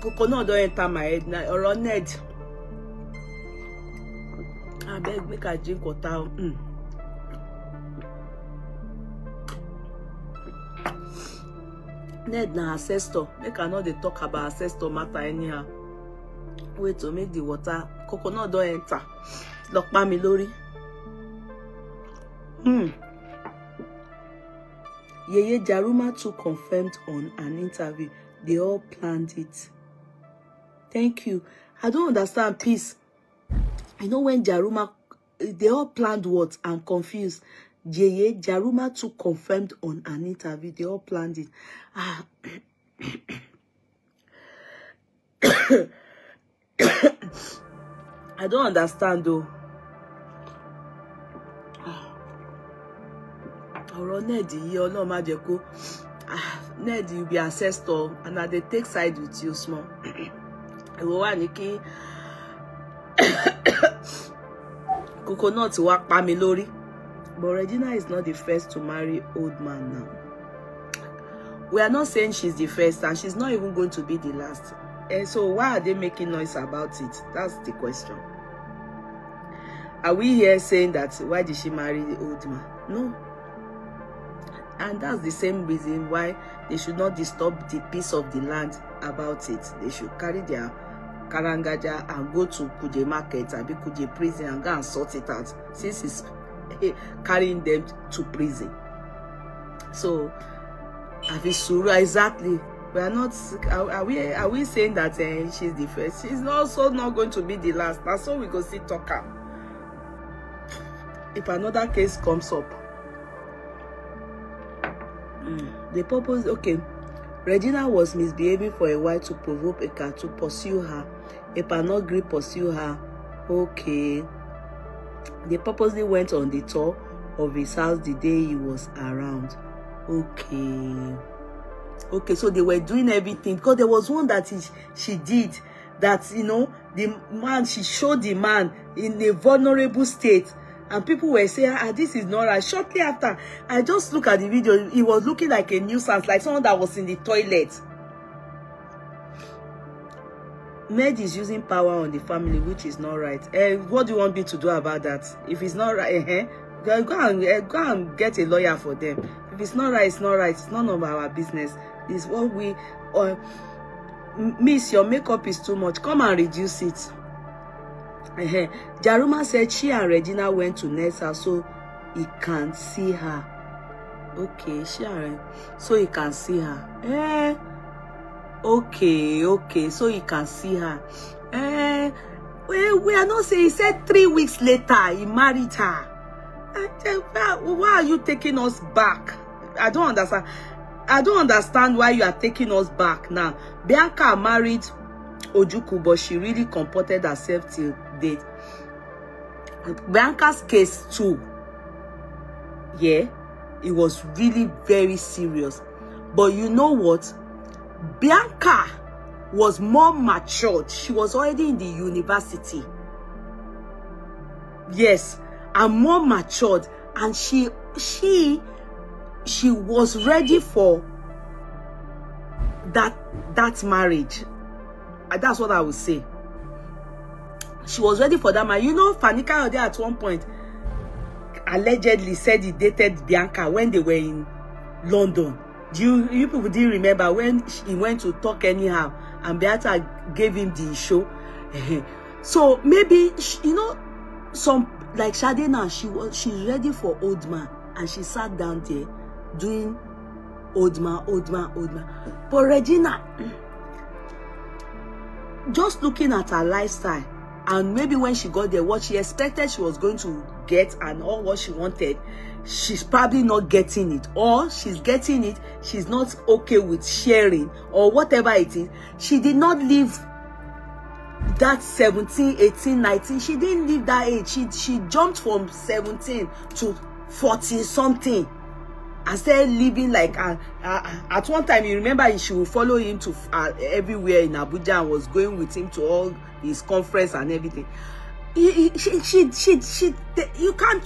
Coconut don't enter my head now. Or Ned. I beg make a drink water. Ned na ancestor. Make I know they talk about ancestor matter anyhow. Wait to make the water. Coconut don't enter. Lock me lori. Yeye Jaruma too confirmed on an interview. They all planned it. Thank you. I don't understand, please. You know when Jaruma, they all planned what? I'm confused. Yeye Jaruma too confirmed on an interview. They all planned it. I don't understand though. Ned, Ned, you be ancestor, and now they take side with you small. Coconut work Pamilori. But Regina is not the first to marry old man now. We are not saying she's the first, and she's not even going to be the last. And so why are they making noise about it? That's the question. Are we here saying that why did she marry the old man? No. And that's the same reason why they should not disturb the peace of the land about it. They should carry their karangaja and go to Kuje market and be Kuje prison and go and sort it out, since it's carrying them to prison. So, Avisura, exactly. We are not. Are we saying that she's the first? She's also not going to be the last. That's all we go see talker. If another case comes up. The purpose, okay. Regina was misbehaving for a while to provoke Eka to pursue her. Eka not agree pursue her. Okay. They purposely went on the tour of his house the day he was around. Okay. Okay, so they were doing everything, because there was one that she did that, you know, the man, she showed the man in a vulnerable state. And people were saying, this is not right. Shortly after, I just look at the video, he was looking like a nuisance, like someone that was in the toilet. Ned is using power on the family, which is not right. What do you want me to do about that? If it's not right, go and get a lawyer for them. If it's not right, it's not right. It's none of our business. It's what we miss, your makeup is too much. Come and reduce it. Jaruma said she and Regina went to Ned's house so he can see her. Okay, so he can see her. Okay, so he can see her. Well, we are not saying. He said 3 weeks later he married her. Why are you taking us back? I don't understand. I don't understand why you are taking us back now. Bianca married Ojukwu, but she really comported herself till date. Bianca's case too, yeah, it was really very serious. But you know what? Bianca was more matured. She was already in the university. Yes, and more matured, and she was ready for that marriage. That's what I would say. She was ready for that marriage. You know, Fanika Ode at one point allegedly said he dated Bianca when they were in London. You people didn't remember when he went to talk anyhow and Beata gave him the show. So maybe, you know, some like Shade now, she's ready for old man, and she sat down there doing old man. But Regina, just looking at her lifestyle, and maybe when she got there, what she expected she was going to get and all what she wanted, she's probably not getting it, or she's getting it, she's not okay with sharing, or whatever it is. She did not live that 17, 18, 19. She didn't live that age. She jumped from 17 to 40 something and started living like at one time. You remember she would follow him to everywhere in Abuja and was going with him to all his conference and everything. You can't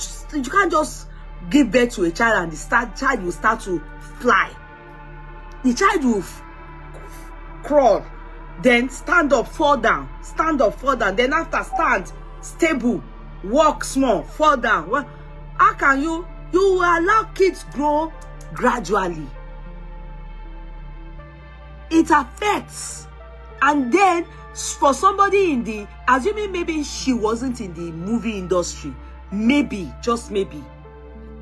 just give birth to a child and the child will start to fly. The child will crawl, then stand up, fall down, stand up, fall down, then after stand, stable, walk small, fall down. Well, how can you allow kids grow gradually? It affects. And then for somebody in the, assuming maybe she wasn't in the movie industry, maybe, just maybe,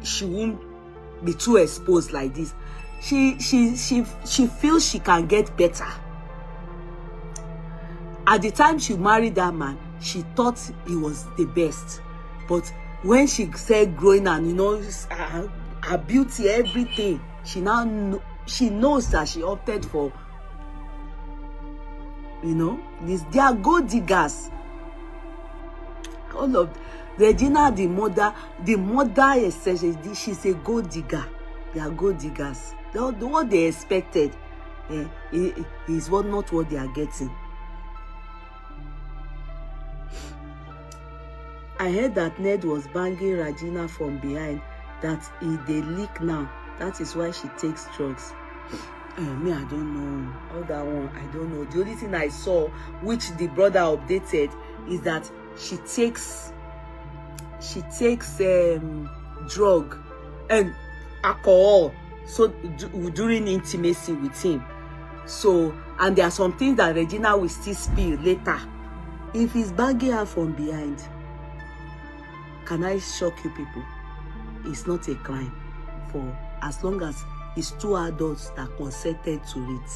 she won't be too exposed like this. She feels she can get better. At the time she married that man, she thought he was the best. But when she said growing and, you know, her beauty, everything, she knows that she opted for, you know, they are gold diggers. All of Regina, the mother especially, she's a gold digger. They are gold diggers. What they expected is not what they are getting. I heard that Ned was banging Regina from behind, that they leak now. That is why she takes drugs. Me, I don't know. All that one, I don't know. The only thing I saw, which the brother updated, is that she takes drug and alcohol, so during intimacy with him. So, and there are some things that Regina will still spill later. If he's banging her from behind, can I shock you people? It's not a crime, for as long as it's two adults that consented to it.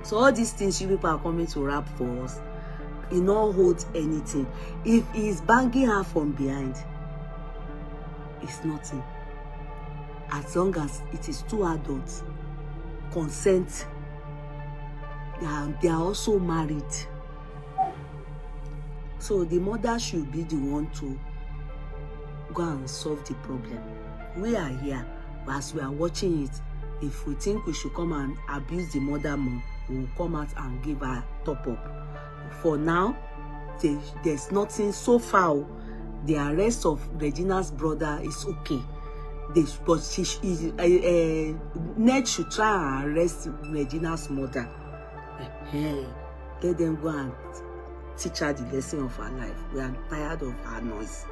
So all these things you people are coming to rap for us, it not hold anything. If he's banging her from behind, it's nothing. As long as it is two adults, consent, they are also married. So the mother should be the one to go and solve the problem. We are here, but as we are watching it, if we think we should come and abuse the mother more, we will come out and give her top up. For now, there's nothing so far. The arrest of Regina's brother is okay. But Ned should try and arrest Regina's mother. Let them go and teach her the lesson of her life. We are tired of her noise.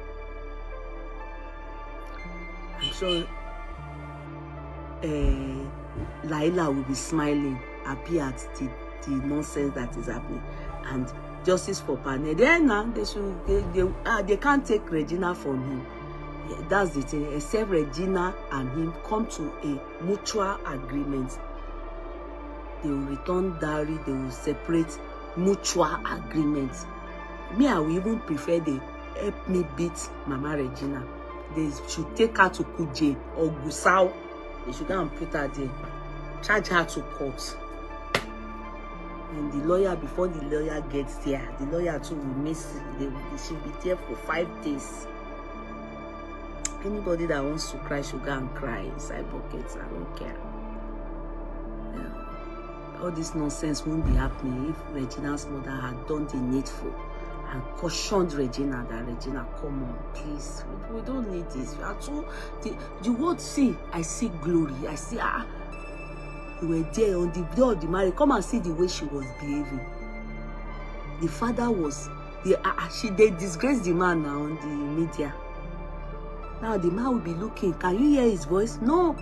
I'm sure Laila will be smiling, happy at the nonsense that is happening. And justice for Pane. Then now they can't take Regina from him. Yeah, that's the thing. Except Regina and him come to a mutual agreement. They will return dowry. They will separate. Mutual agreement. Me, I will even prefer they help me beat Mama Regina. They should take her to Kuje or Gusau. They should go and put her there. Charge her to court. And the lawyer, before the lawyer gets there, the lawyer too will miss. They should be there for 5 days. Anybody that wants to cry should go and cry inside buckets. I don't care. All this nonsense won't be happening if Regina's mother had done the needful and cautioned Regina that Regina, come on, please, we don't need this. You are too. You won't see. I see glory. I see. You were there on the day of the marriage. Come and see the way she was behaving. The father was. They disgraced the man now on the media. Now the man will be looking. Can you hear his voice? No.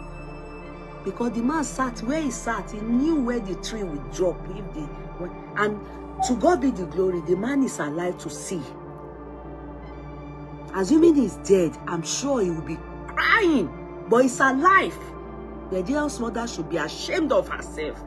Because the man sat where he sat, he knew where the tree would drop. And to God be the glory, the man is alive to see. Assuming he's dead, I'm sure he will be crying. But he's alive. The Nigerian's mother should be ashamed of herself.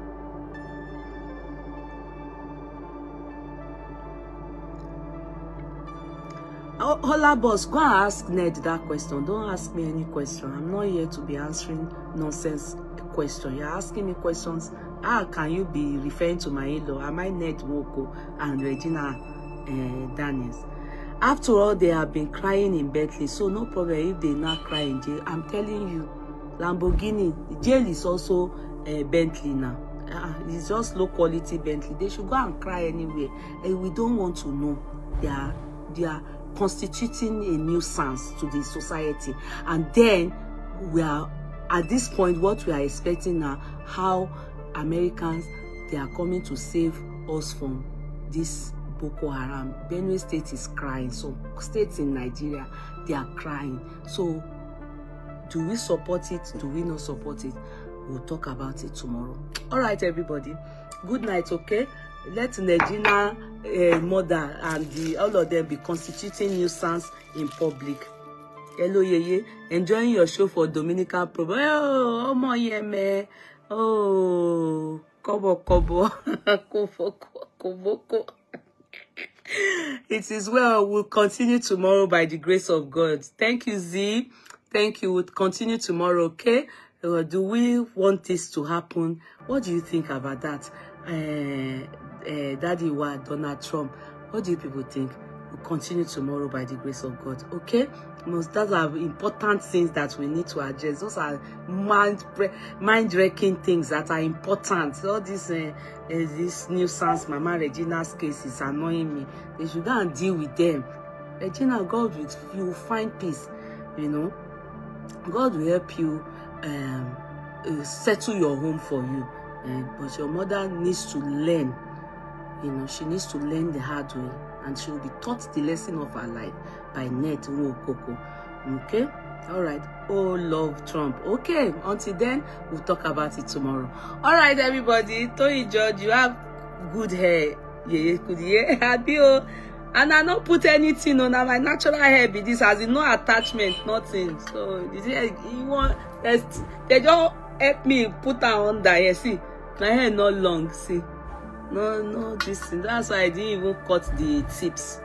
Hola boss, go and ask Ned that question. Don't ask me any question. I'm not here to be answering nonsense question. You're asking me questions. How can you be referring to my in-law? Am I Ned Woko and Regina Daniels? After all, they have been crying in Bentley, so no problem if they not cry in jail. I'm telling you, Lamborghini jail is also Bentley now. It's just low quality Bentley. They should go and cry anywhere. And we don't want to know. They are constituting a nuisance to the society. And then we are at this point, what we are expecting now, how Americans, they are coming to save us from this Boko Haram. Benue State is crying. So states in Nigeria, they are crying. So do we support it? Do we not support it? We'll talk about it tomorrow. All right, everybody. Good night, okay? Let Regina mother and all of them be constituting nuisance in public. Hello, Yeye. Enjoying your show for Dominican program. Oh, my yeme. Oh, kobo. Kobo. It is well. We'll continue tomorrow by the grace of God. Thank you, Z. Thank you. We'll continue tomorrow, okay? Do we want this to happen? What do you think about that? Daddy, Donald Trump. What do you people think? We'll continue tomorrow by the grace of God, okay? Those are important things that we need to address. Those are mind-wrecking things that are important. All this nuisance, Mama Regina's case is annoying me. They should go and deal with them. Regina, God will find peace, you know. God will help you settle your home for you. But your mother needs to learn. You know, she needs to learn the hard way. And she will be taught the lesson of her life by Ned Wokoko. Okay? All right. Oh, love Trump. Okay. Until then, we'll talk about it tomorrow. All right, everybody. Toyi George, you have good hair. Yeyekudi. Happy. And I don't put anything on my natural hair. Be this has no attachment, nothing. So, you want, they don't help me put her on that hair. See, my hair not long. See. No, this thing. That's why I didn't even cut the tips.